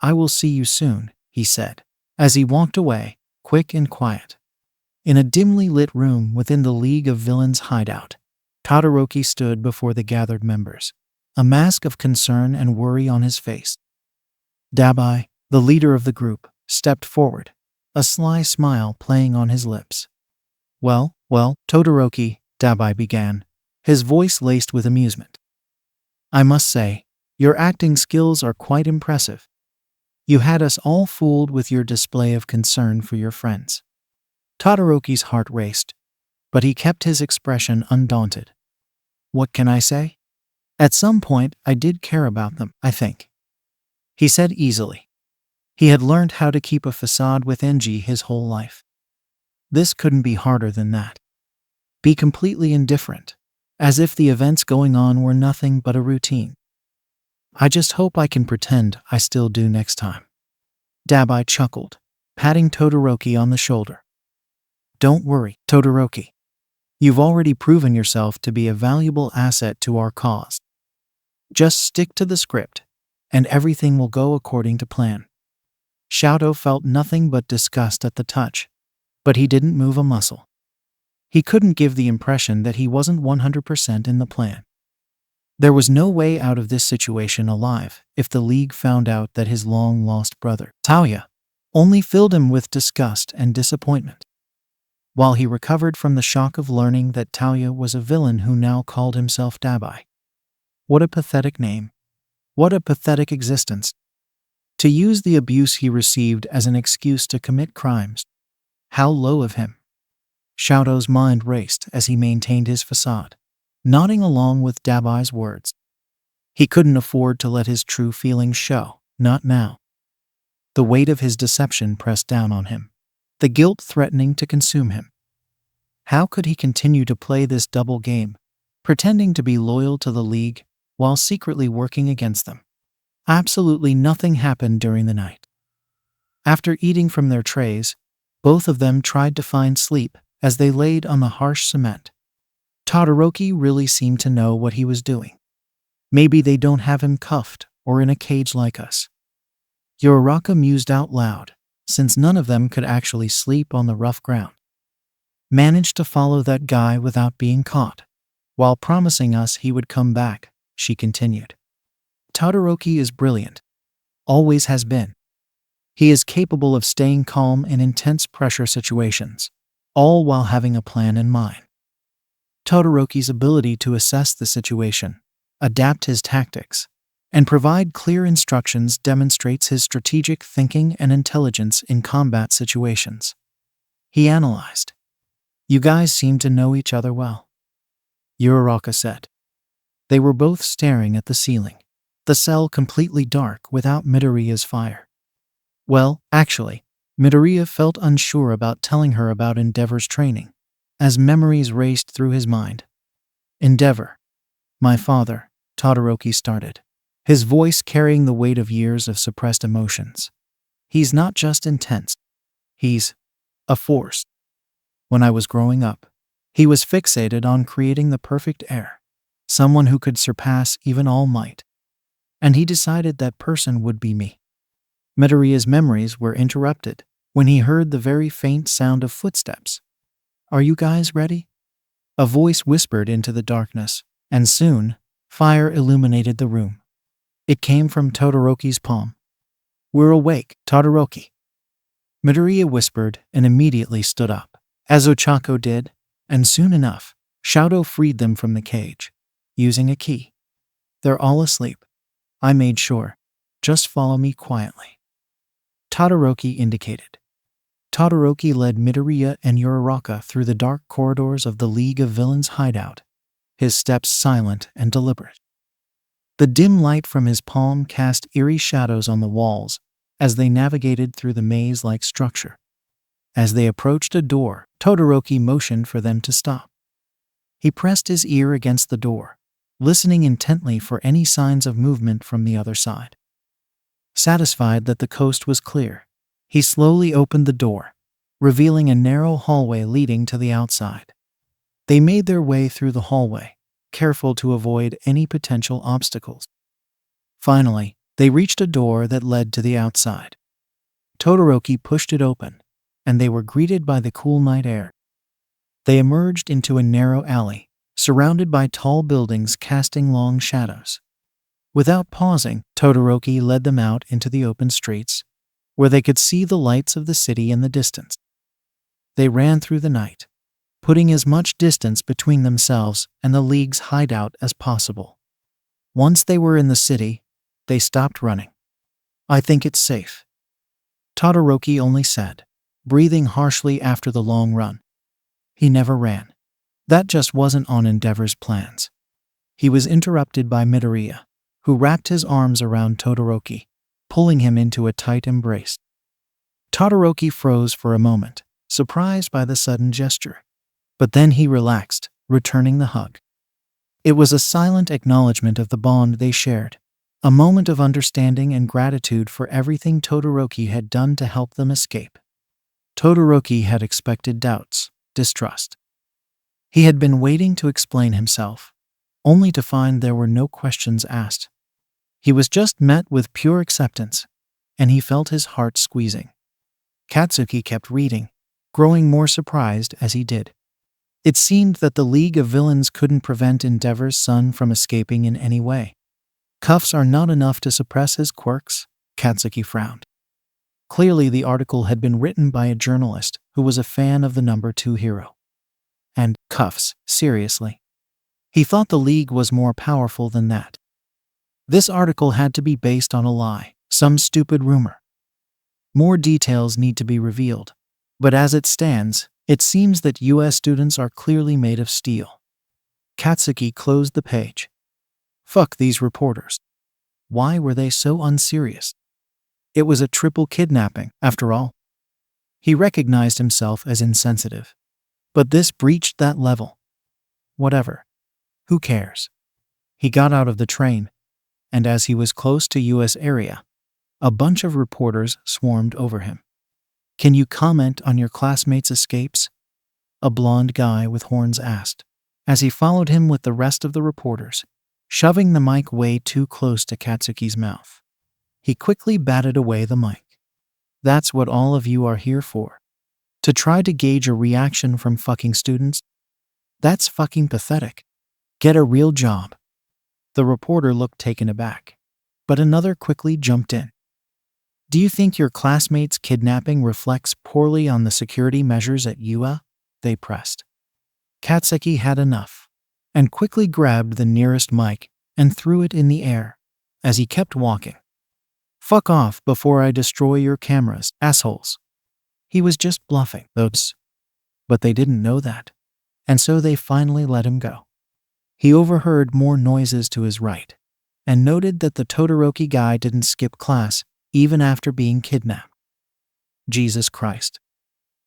I will see you soon, he said, as he walked away, quick and quiet. In a dimly lit room within the League of Villains hideout, Todoroki stood before the gathered members, a mask of concern and worry on his face. Dabai, the leader of the group, stepped forward, a sly smile playing on his lips. Well, Todoroki, Dabai began, his voice laced with amusement. I must say, your acting skills are quite impressive. You had us all fooled with your display of concern for your friends. Todoroki's heart raced, but he kept his expression undaunted. What can I say? At some point, I did care about them, I think. He said easily. He had learned how to keep a facade with Enji his whole life. This couldn't be harder than that. Be completely indifferent, as if the events going on were nothing but a routine. I just hope I can pretend I still do next time. Dabai chuckled, patting Todoroki on the shoulder. Don't worry, Todoroki. You've already proven yourself to be a valuable asset to our cause. Just stick to the script, and everything will go according to plan. Shadow felt nothing but disgust at the touch, but he didn't move a muscle. He couldn't give the impression that he wasn't 100% in the plan. There was no way out of this situation alive if the League found out that his long-lost brother, Taoya, only filled him with disgust and disappointment. While he recovered from the shock of learning that Taoya was a villain who now called himself Dabai. What a pathetic name. What a pathetic existence. To use the abuse he received as an excuse to commit crimes. How low of him. Shadow's mind raced as he maintained his facade, nodding along with Dabai's words. He couldn't afford to let his true feelings show, not now. The weight of his deception pressed down on him, the guilt threatening to consume him. How could he continue to play this double game, pretending to be loyal to the League while secretly working against them? Absolutely nothing happened during the night. After eating from their trays, both of them tried to find sleep as they laid on the harsh cement. Todoroki really seemed to know what he was doing. Maybe they don't have him cuffed or in a cage like us. Uraraka mused out loud, since none of them could actually sleep on the rough ground. Managed to follow that guy without being caught, while promising us he would come back, she continued. Todoroki is brilliant. Always has been. He is capable of staying calm in intense pressure situations, all while having a plan in mind. Todoroki's ability to assess the situation, adapt his tactics, and provide clear instructions demonstrates his strategic thinking and intelligence in combat situations. He analyzed. You guys seem to know each other well, Uraraka said. They were both staring at the ceiling, the cell completely dark without Midoriya's fire. Well, actually, Midoriya felt unsure about telling her about Endeavor's training, as memories raced through his mind. Endeavour. My father, Todoroki started, his voice carrying the weight of years of suppressed emotions. He's not just intense. He's a force. When I was growing up, he was fixated on creating the perfect heir, someone who could surpass even All Might. And he decided that person would be me. Midoriya's memories were interrupted when he heard the very faint sound of footsteps. Are you guys ready? A voice whispered into the darkness, and soon, fire illuminated the room. It came from Todoroki's palm. We're awake, Todoroki. Midoriya whispered and immediately stood up, as Ochako did, and soon enough, Shadow freed them from the cage, using a key. They're all asleep. I made sure. Just follow me quietly. Todoroki indicated. Todoroki led Midoriya and Uraraka through the dark corridors of the League of Villains hideout, his steps silent and deliberate. The dim light from his palm cast eerie shadows on the walls as they navigated through the maze-like structure. As they approached a door, Todoroki motioned for them to stop. He pressed his ear against the door, listening intently for any signs of movement from the other side. Satisfied that the coast was clear, he slowly opened the door, revealing a narrow hallway leading to the outside. They made their way through the hallway, careful to avoid any potential obstacles. Finally, they reached a door that led to the outside. Todoroki pushed it open, and they were greeted by the cool night air. They emerged into a narrow alley, surrounded by tall buildings casting long shadows. Without pausing, Todoroki led them out into the open streets, where they could see the lights of the city in the distance. They ran through the night, putting as much distance between themselves and the League's hideout as possible. Once they were in the city, they stopped running. "I think it's safe," Todoroki only said, breathing harshly after the long run. He never ran. That just wasn't on Endeavor's plans. He was interrupted by Midoriya, who wrapped his arms around Todoroki, pulling him into a tight embrace. Todoroki froze for a moment, surprised by the sudden gesture. But then he relaxed, returning the hug. It was a silent acknowledgement of the bond they shared, a moment of understanding and gratitude for everything Todoroki had done to help them escape. Todoroki had expected doubts, distrust. He had been waiting to explain himself, only to find there were no questions asked. He was just met with pure acceptance, and he felt his heart squeezing. Katsuki kept reading, growing more surprised as he did. It seemed that the League of Villains couldn't prevent Endeavor's son from escaping in any way. Cuffs are not enough to suppress his quirks, Katsuki frowned. Clearly the article had been written by a journalist who was a fan of the number 2 hero. And cuffs, seriously? He thought the League was more powerful than that. This article had to be based on a lie, some stupid rumor. More details need to be revealed, but as it stands, it seems that US students are clearly made of steel. Katsuki closed the page. Fuck these reporters. Why were they so unserious? It was a triple kidnapping, after all. He recognized himself as insensitive. But this breached that level. Whatever. Who cares? He got out of the train, and as he was close to US area, a bunch of reporters swarmed over him. "Can you comment on your classmates' escapes?" a blonde guy with horns asked, as he followed him with the rest of the reporters, shoving the mic way too close to Katsuki's mouth. He quickly batted away the mic. "That's what all of you are here for? To try to gauge a reaction from fucking students? That's fucking pathetic. Get a real job." The reporter looked taken aback, but another quickly jumped in. "Do you think your classmates' kidnapping reflects poorly on the security measures at UA?" they pressed. Katsuki had enough, and quickly grabbed the nearest mic and threw it in the air, as he kept walking. "Fuck off before I destroy your cameras, assholes." He was just bluffing, those. But they didn't know that, and so they finally let him go. He overheard more noises to his right, and noted that the Todoroki guy didn't skip class even after being kidnapped. Jesus Christ.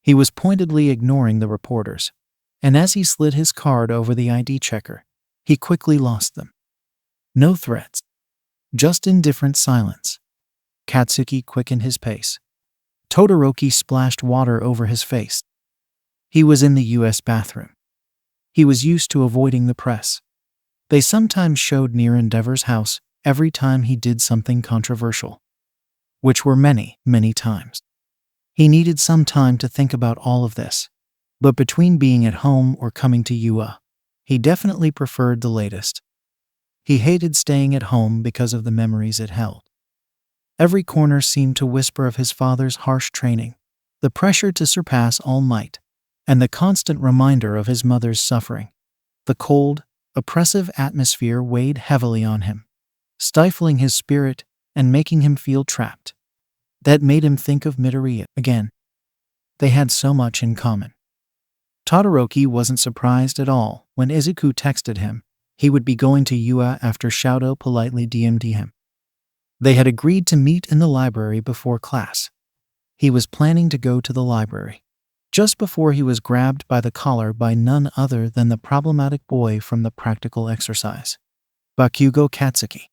He was pointedly ignoring the reporters, and as he slid his card over the ID checker, he quickly lost them. No threats, just indifferent silence. Katsuki quickened his pace. Todoroki splashed water over his face. He was in the US bathroom. He was used to avoiding the press. They sometimes showed near Endeavor's house every time he did something controversial, which were many, many times. He needed some time to think about all of this, but between being at home or coming to UA, he definitely preferred the latest. He hated staying at home because of the memories it held. Every corner seemed to whisper of his father's harsh training, the pressure to surpass all might, and the constant reminder of his mother's suffering. The cold, oppressive atmosphere weighed heavily on him, stifling his spirit and making him feel trapped. That made him think of Midoriya again. They had so much in common. Todoroki wasn't surprised at all when Izuku texted him he would be going to UA after Shoto politely DM'd him. They had agreed to meet in the library before class. He was planning to go to the library just before he was grabbed by the collar by none other than the problematic boy from the practical exercise, Bakugo Katsuki.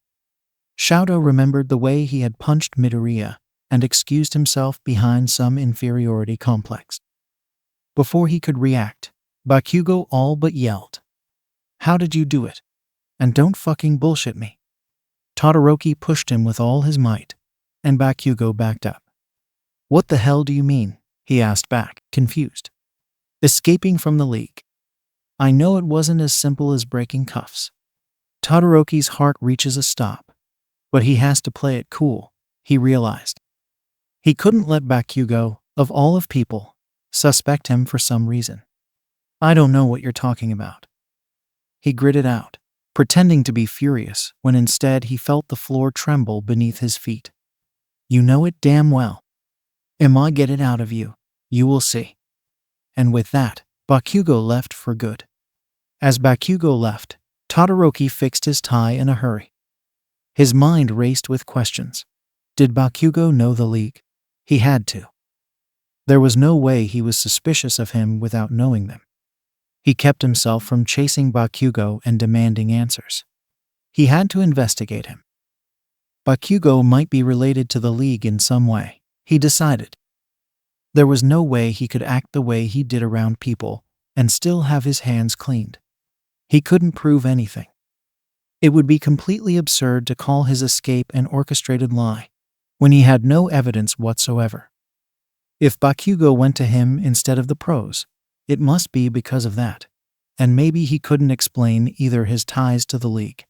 Shoto remembered the way he had punched Midoriya and excused himself behind some inferiority complex. Before he could react, Bakugo all but yelled, How did you do it? And don't fucking bullshit me. Todoroki pushed him with all his might, and Bakugo backed up. What the hell do you mean? He asked back, confused. Escaping from the league. I know it wasn't as simple as breaking cuffs. Todoroki's heart reaches a stop, but he has to play it cool, he realized. He couldn't let Bakugo, of all of people, suspect him for some reason. I don't know what you're talking about. He gritted out, pretending to be furious when instead he felt the floor tremble beneath his feet. You know it damn well. I get it out of you. You will see. And with that, Bakugo left for good. As Bakugo left, Todoroki fixed his tie in a hurry. His mind raced with questions. Did Bakugo know the league? He had to. There was no way he was suspicious of him without knowing them. He kept himself from chasing Bakugo and demanding answers. He had to investigate him. Bakugo might be related to the league in some way, he decided. There was no way he could act the way he did around people and still have his hands cleaned. He couldn't prove anything. It would be completely absurd to call his escape an orchestrated lie when he had no evidence whatsoever. If Bakugo went to him instead of the pros, it must be because of that, and maybe he couldn't explain either his ties to the league.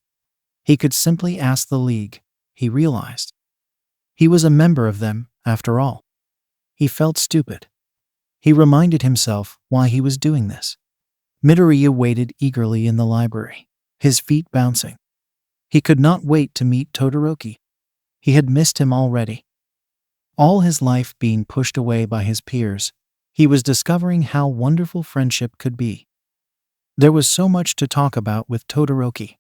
He could simply ask the league, he realized. He was a member of them, after all. He felt stupid. He reminded himself why he was doing this. Midoriya waited eagerly in the library, his feet bouncing. He could not wait to meet Todoroki. He had missed him already. All his life being pushed away by his peers, he was discovering how wonderful friendship could be. There was so much to talk about with Todoroki.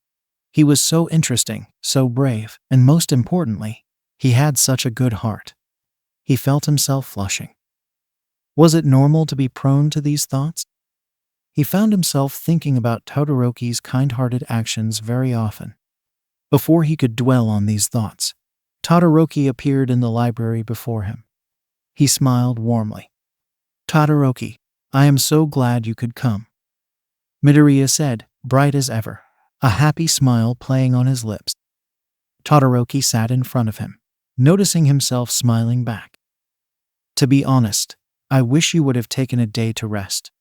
He was so interesting, so brave, and most importantly, he had such a good heart. He felt himself flushing. Was it normal to be prone to these thoughts? He found himself thinking about Todoroki's kind-hearted actions very often. Before he could dwell on these thoughts, Todoroki appeared in the library before him. He smiled warmly. Todoroki, I am so glad you could come. Midoriya said, bright as ever, a happy smile playing on his lips. Todoroki sat in front of him, noticing himself smiling back. To be honest, I wish you would have taken a day to rest.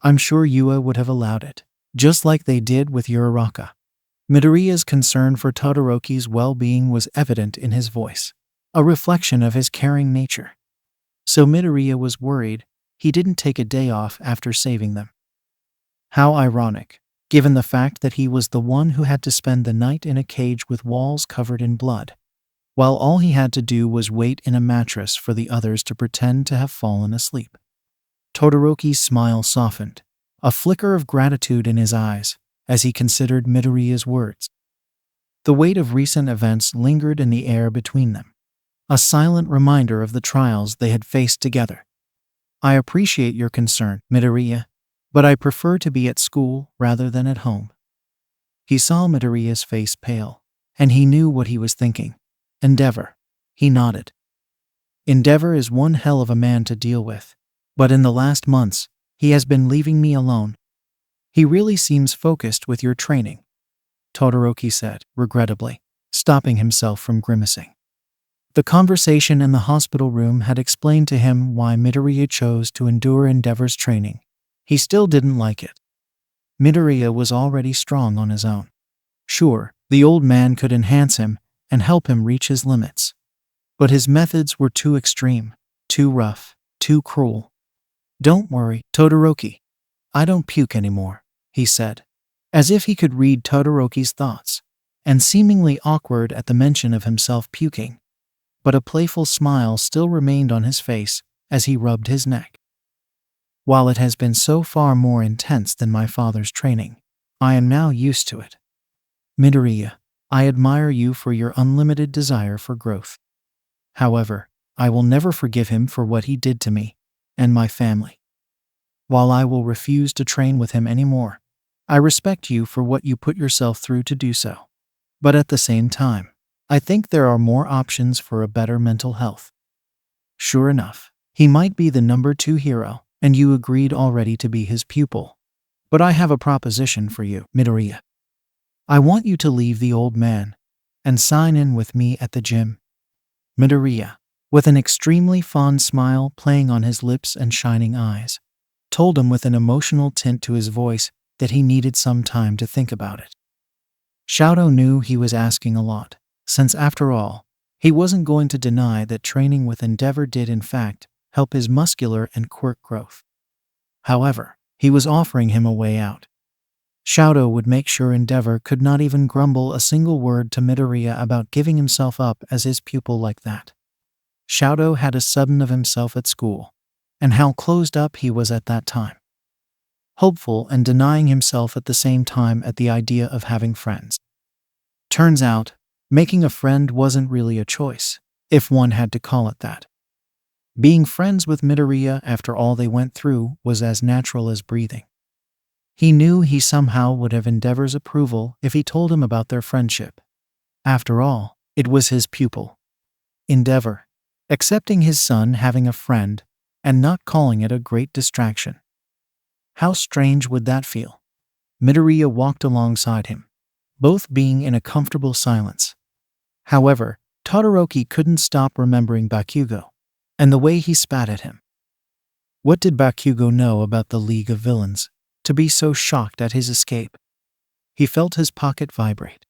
I'm sure Yua would have allowed it, just like they did with Uraraka. Midoriya's concern for Todoroki's well-being was evident in his voice, a reflection of his caring nature. So Midoriya was worried he didn't take a day off after saving them. How ironic, given the fact that he was the one who had to spend the night in a cage with walls covered in blood, while all he had to do was wait in a mattress for the others to pretend to have fallen asleep. Todoroki's smile softened, a flicker of gratitude in his eyes, as he considered Midoriya's words. The weight of recent events lingered in the air between them, a silent reminder of the trials they had faced together. I appreciate your concern, Midoriya, but I prefer to be at school rather than at home. He saw Midoriya's face pale, and he knew what he was thinking. Endeavour. He nodded. Endeavour is one hell of a man to deal with, but in the last months, he has been leaving me alone. He really seems focused with your training, Todoroki said, regrettably, stopping himself from grimacing. The conversation in the hospital room had explained to him why Midoriya chose to endure Endeavour's training. He still didn't like it. Midoriya was already strong on his own. Sure, the old man could enhance him and help him reach his limits. But his methods were too extreme, too rough, too cruel. Don't worry, Todoroki. I don't puke anymore, he said, as if he could read Todoroki's thoughts, and seemingly awkward at the mention of himself puking. But a playful smile still remained on his face as he rubbed his neck. While it has been so far more intense than my father's training, I am now used to it. Midoriya, I admire you for your unlimited desire for growth. However, I will never forgive him for what he did to me and my family. While I will refuse to train with him anymore, I respect you for what you put yourself through to do so. But at the same time, I think there are more options for a better mental health. Sure enough, he might be the number 2 hero, and you agreed already to be his pupil. But I have a proposition for you, Midoriya. I want you to leave the old man and sign in with me at the gym. Midoriya, with an extremely fond smile playing on his lips and shining eyes, told him with an emotional tint to his voice that he needed some time to think about it. Shadow knew he was asking a lot, since after all, he wasn't going to deny that training with Endeavour did in fact help his muscular and quirk growth. However, he was offering him a way out. Shadow would make sure Endeavour could not even grumble a single word to Midoriya about giving himself up as his pupil like that. Shadow had a sudden of himself at school, and how closed up he was at that time. Hopeful and denying himself at the same time at the idea of having friends. Turns out, making a friend wasn't really a choice, if one had to call it that. Being friends with Midoriya after all they went through was as natural as breathing. He knew he somehow would have Endeavor's approval if he told him about their friendship. After all, it was his pupil. Endeavour, accepting his son having a friend and not calling it a great distraction. How strange would that feel? Midoriya walked alongside him, both being in a comfortable silence. However, Todoroki couldn't stop remembering Bakugo, and the way he spat at him. What did Bakugo know about the League of Villains to be so shocked at his escape? He felt his pocket vibrate.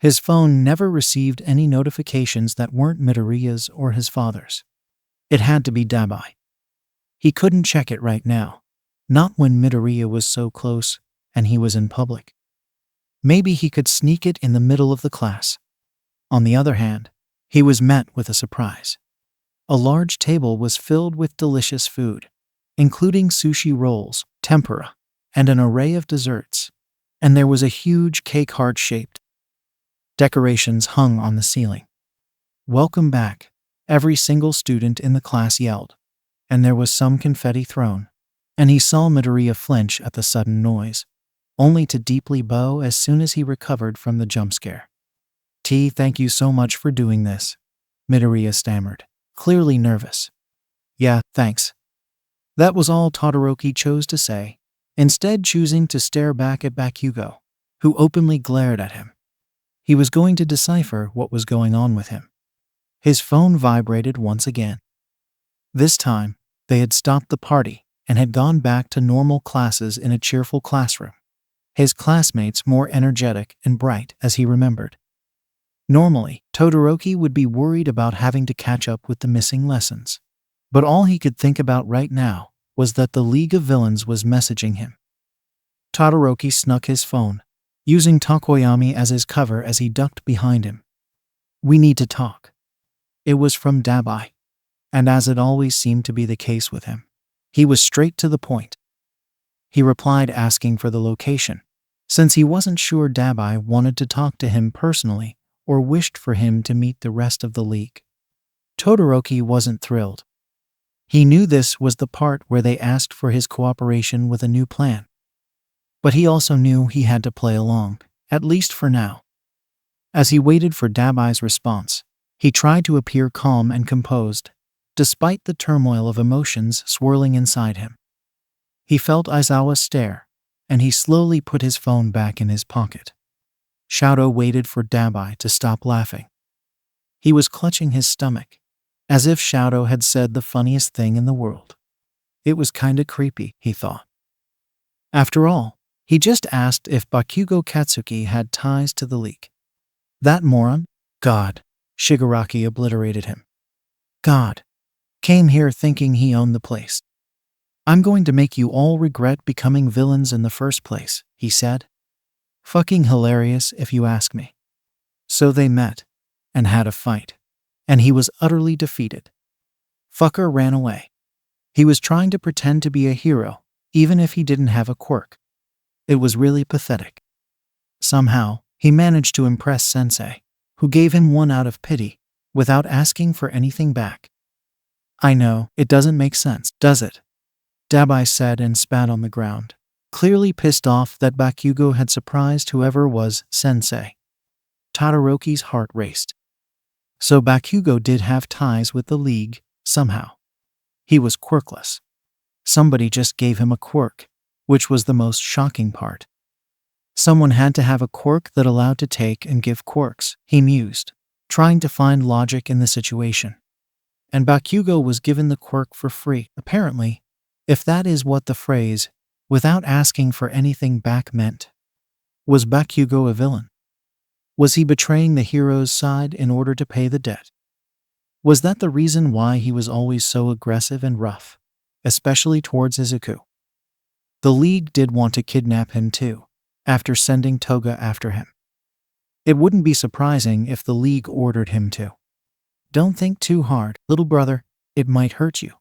His phone never received any notifications that weren't Midoriya's or his father's. It had to be Dabai. He couldn't check it right now, not when Midoriya was so close and he was in public. Maybe he could sneak it in the middle of the class. On the other hand, he was met with a surprise. A large table was filled with delicious food, including sushi rolls, tempura, and an array of desserts. And there was a huge cake heart-shaped. Decorations hung on the ceiling. "Welcome back," every single student in the class yelled, and there was some confetti thrown. And he saw Midoriya flinch at the sudden noise, only to deeply bow as soon as he recovered from the jump scare. Thank you so much for doing this," Midoriya stammered, clearly nervous. "Yeah, thanks." That was all Todoroki chose to say, instead choosing to stare back at Bakugo, who openly glared at him. He was going to decipher what was going on with him. His phone vibrated once again. This time, they had stopped the party and had gone back to normal classes in a cheerful classroom. His classmates more energetic and bright as he remembered. Normally, Todoroki would be worried about having to catch up with the missing lessons. But all he could think about right now was that the League of Villains was messaging him. Todoroki snuck his phone, using Tokoyami as his cover as he ducked behind him. "We need to talk." It was from Dabai, and as it always seemed to be the case with him, he was straight to the point. He replied asking for the location, since he wasn't sure Dabai wanted to talk to him personally or wished for him to meet the rest of the league. Todoroki wasn't thrilled. He knew this was the part where they asked for his cooperation with a new plan. But he also knew he had to play along, at least for now. As he waited for Dabai's response, he tried to appear calm and composed, despite the turmoil of emotions swirling inside him. He felt Aizawa's stare, and he slowly put his phone back in his pocket. Shadow waited for Dabai to stop laughing. He was clutching his stomach, as if Shadow had said the funniest thing in the world. It was kinda creepy, he thought. After all, he just asked if Bakugo Katsuki had ties to the league. That moron? God. Shigaraki obliterated him. God. Came here thinking he owned the place. "I'm going to make you all regret becoming villains in the first place," he said. Fucking hilarious if you ask me. So they met, and had a fight, and he was utterly defeated. Fucker ran away. He was trying to pretend to be a hero, even if he didn't have a quirk. It was really pathetic. Somehow, he managed to impress Sensei, who gave him one out of pity, without asking for anything back. "I know, it doesn't make sense, does it?" Dabai said and spat on the ground, clearly pissed off that Bakugo had surprised whoever was Sensei. Todoroki's heart raced. So Bakugo did have ties with the league, somehow. He was quirkless. Somebody just gave him a quirk, which was the most shocking part. Someone had to have a quirk that allowed to take and give quirks, he mused, trying to find logic in the situation. And Bakugo was given the quirk for free, apparently, if that is what the phrase, without asking for anything back meant. Was Bakugo a villain? Was he betraying the hero's side in order to pay the debt? Was that the reason why he was always so aggressive and rough, especially towards Izuku? The League did want to kidnap him too, after sending Toga after him. It wouldn't be surprising if the League ordered him to. Don't think too hard, little brother, it might hurt you.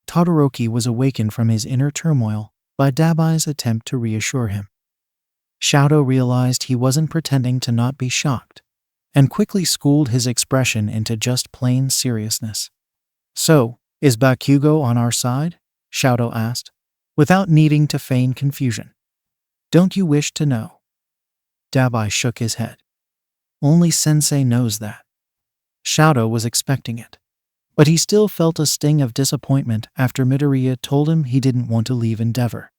Todoroki was awakened from his inner turmoil by Dabai's attempt to reassure him. Shadow realized he wasn't pretending to not be shocked, and quickly schooled his expression into just plain seriousness. So, is Bakugo on our side? Shadow asked, without needing to feign confusion. Don't you wish to know? Dabai shook his head. Only Sensei knows that. Shadow was expecting it, but he still felt a sting of disappointment after Midoriya told him he didn't want to leave Endeavour.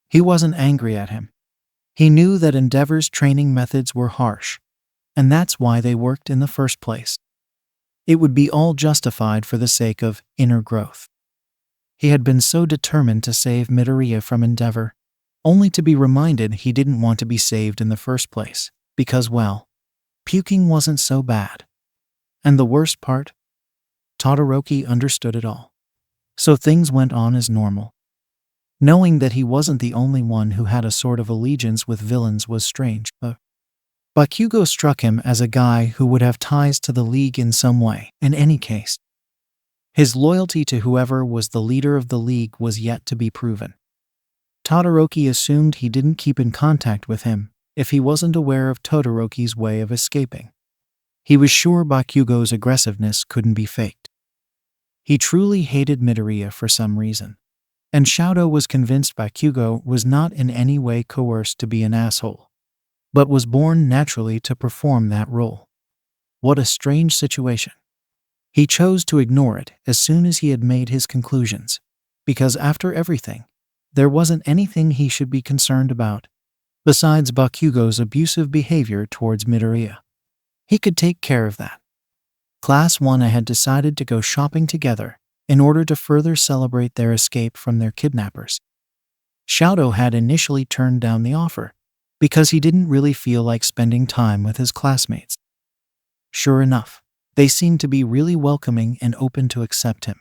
He wasn't angry at him. He knew that Endeavour's training methods were harsh, and that's why they worked in the first place. It would be all justified for the sake of inner growth. He had been so determined to save Midoriya from Endeavour, only to be reminded he didn't want to be saved in the first place, because, well, puking wasn't so bad. And the worst part? Todoroki understood it all. So things went on as normal. Knowing that he wasn't the only one who had a sort of allegiance with villains was strange. Bakugo struck him as a guy who would have ties to the League in some way, in any case. His loyalty to whoever was the leader of the League was yet to be proven. Todoroki assumed he didn't keep in contact with him if he wasn't aware of Todoroki's way of escaping. He was sure Bakugo's aggressiveness couldn't be faked. He truly hated Midoriya for some reason, and Shadow was convinced Bakugo was not in any way coerced to be an asshole, but was born naturally to perform that role. What a strange situation. He chose to ignore it as soon as he had made his conclusions, because after everything, there wasn't anything he should be concerned about, besides Bakugo's abusive behavior towards Midoriya. He could take care of that. Class 1 had decided to go shopping together in order to further celebrate their escape from their kidnappers. Shadow had initially turned down the offer because he didn't really feel like spending time with his classmates. Sure enough, they seemed to be really welcoming and open to accept him,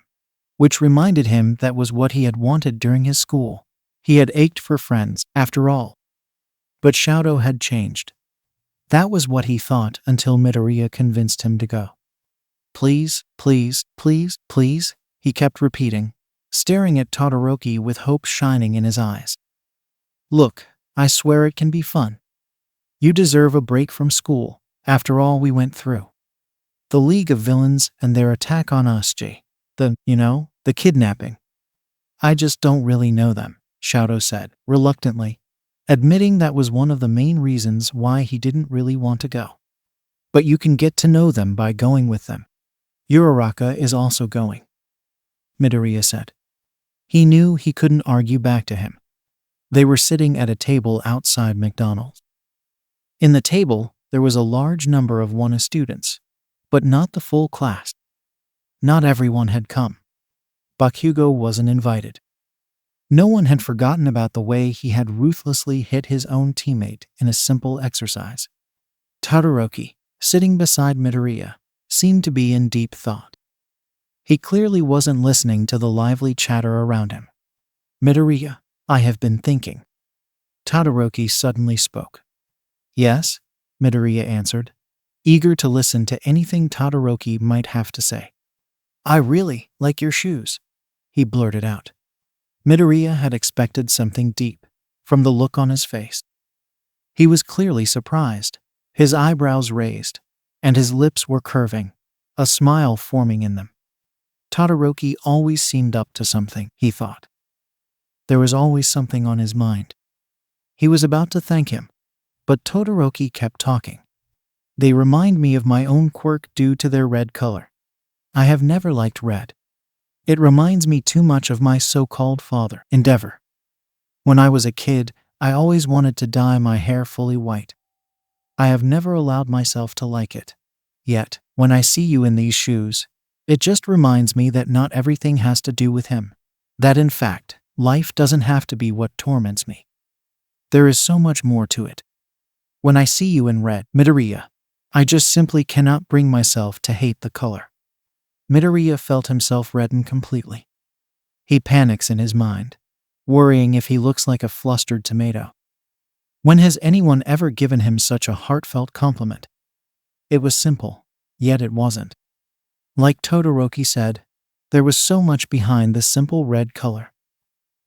which reminded him that was what he had wanted during his school. He had ached for friends, after all. But Shadow had changed. That was what he thought until Midoriya convinced him to go. Please, please, please, please, he kept repeating, staring at Todoroki with hope shining in his eyes. Look, I swear it can be fun. You deserve a break from school, after all we went through. The League of Villains and their attack on us, the kidnapping. I just don't really know them, Shadow said, reluctantly, admitting that was one of the main reasons why he didn't really want to go. But you can get to know them by going with them. Uraraka is also going, Midoriya said. He knew he couldn't argue back to him. They were sitting at a table outside McDonald's. In the table, there was a large number of WANA students, but not the full class. Not everyone had come. Bakugo wasn't invited. No one had forgotten about the way he had ruthlessly hit his own teammate in a simple exercise. Todoroki, sitting beside Midoriya, seemed to be in deep thought. He clearly wasn't listening to the lively chatter around him. Midoriya, I have been thinking. Todoroki suddenly spoke. Yes, Midoriya answered, eager to listen to anything Todoroki might have to say. I really like your shoes, he blurted out. Midoriya had expected something deep, from the look on his face. He was clearly surprised, his eyebrows raised, and his lips were curving, a smile forming in them. Todoroki always seemed up to something, he thought. There was always something on his mind. He was about to thank him, but Todoroki kept talking. They remind me of my own quirk due to their red color. I have never liked red. It reminds me too much of my so-called father, Endeavour. When I was a kid, I always wanted to dye my hair fully white. I have never allowed myself to like it. Yet, when I see you in these shoes, it just reminds me that not everything has to do with him. That in fact, life doesn't have to be what torments me. There is so much more to it. When I see you in red, Midoriya, I just simply cannot bring myself to hate the color. Midoriya felt himself redden completely. He panics in his mind, worrying if he looks like a flustered tomato. When has anyone ever given him such a heartfelt compliment? It was simple, yet it wasn't. Like Todoroki said, there was so much behind the simple red color.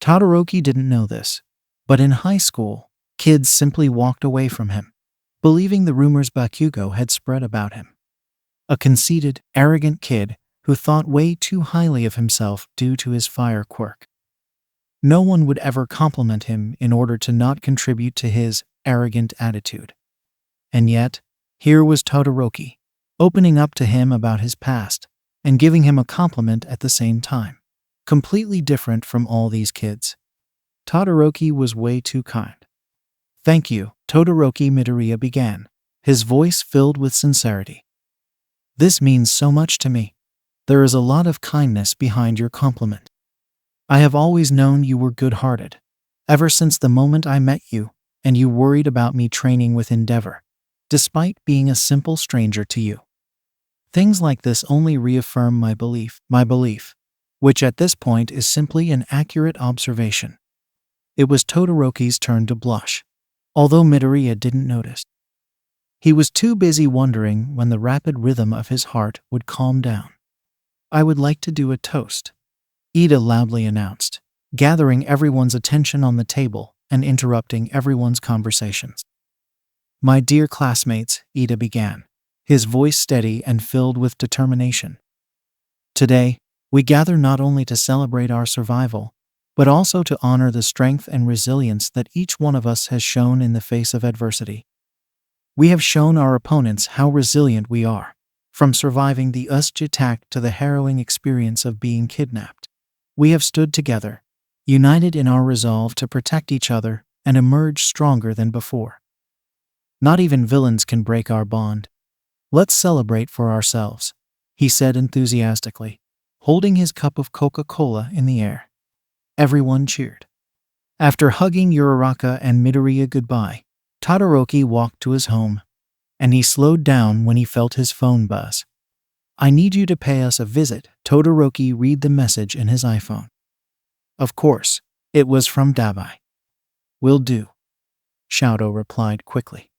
Todoroki didn't know this, but in high school, kids simply walked away from him, believing the rumors Bakugo had spread about him. A conceited, arrogant kid who thought way too highly of himself due to his fire quirk. No one would ever compliment him in order to not contribute to his arrogant attitude. And yet, here was Todoroki, opening up to him about his past and giving him a compliment at the same time. Completely different from all these kids. Todoroki was way too kind. "Thank you, Todoroki," Midoriya began, his voice filled with sincerity. "This means so much to me. There is a lot of kindness behind your compliment. I have always known you were good-hearted, ever since the moment I met you and you worried about me training with Endeavour, despite being a simple stranger to you. Things like this only reaffirm my belief, which at this point is simply an accurate observation." It was Todoroki's turn to blush, although Midoriya didn't notice. He was too busy wondering when the rapid rhythm of his heart would calm down. "I would like to do a toast," Ida loudly announced, gathering everyone's attention on the table and interrupting everyone's conversations. "My dear classmates," Ida began, his voice steady and filled with determination. "Today, we gather not only to celebrate our survival, but also to honor the strength and resilience that each one of us has shown in the face of adversity. We have shown our opponents how resilient we are, from surviving the Usuj attack to the harrowing experience of being kidnapped. We have stood together, united in our resolve to protect each other and emerge stronger than before. Not even villains can break our bond. Let's celebrate for ourselves," he said enthusiastically, holding his cup of Coca-Cola in the air. Everyone cheered. After hugging Uraraka and Midoriya goodbye, Todoroki walked to his home, and he slowed down when he felt his phone buzz. "I need you to pay us a visit," Todoroki read the message in his iPhone. Of course, it was from Dabai. "Will do," Shadow replied quickly.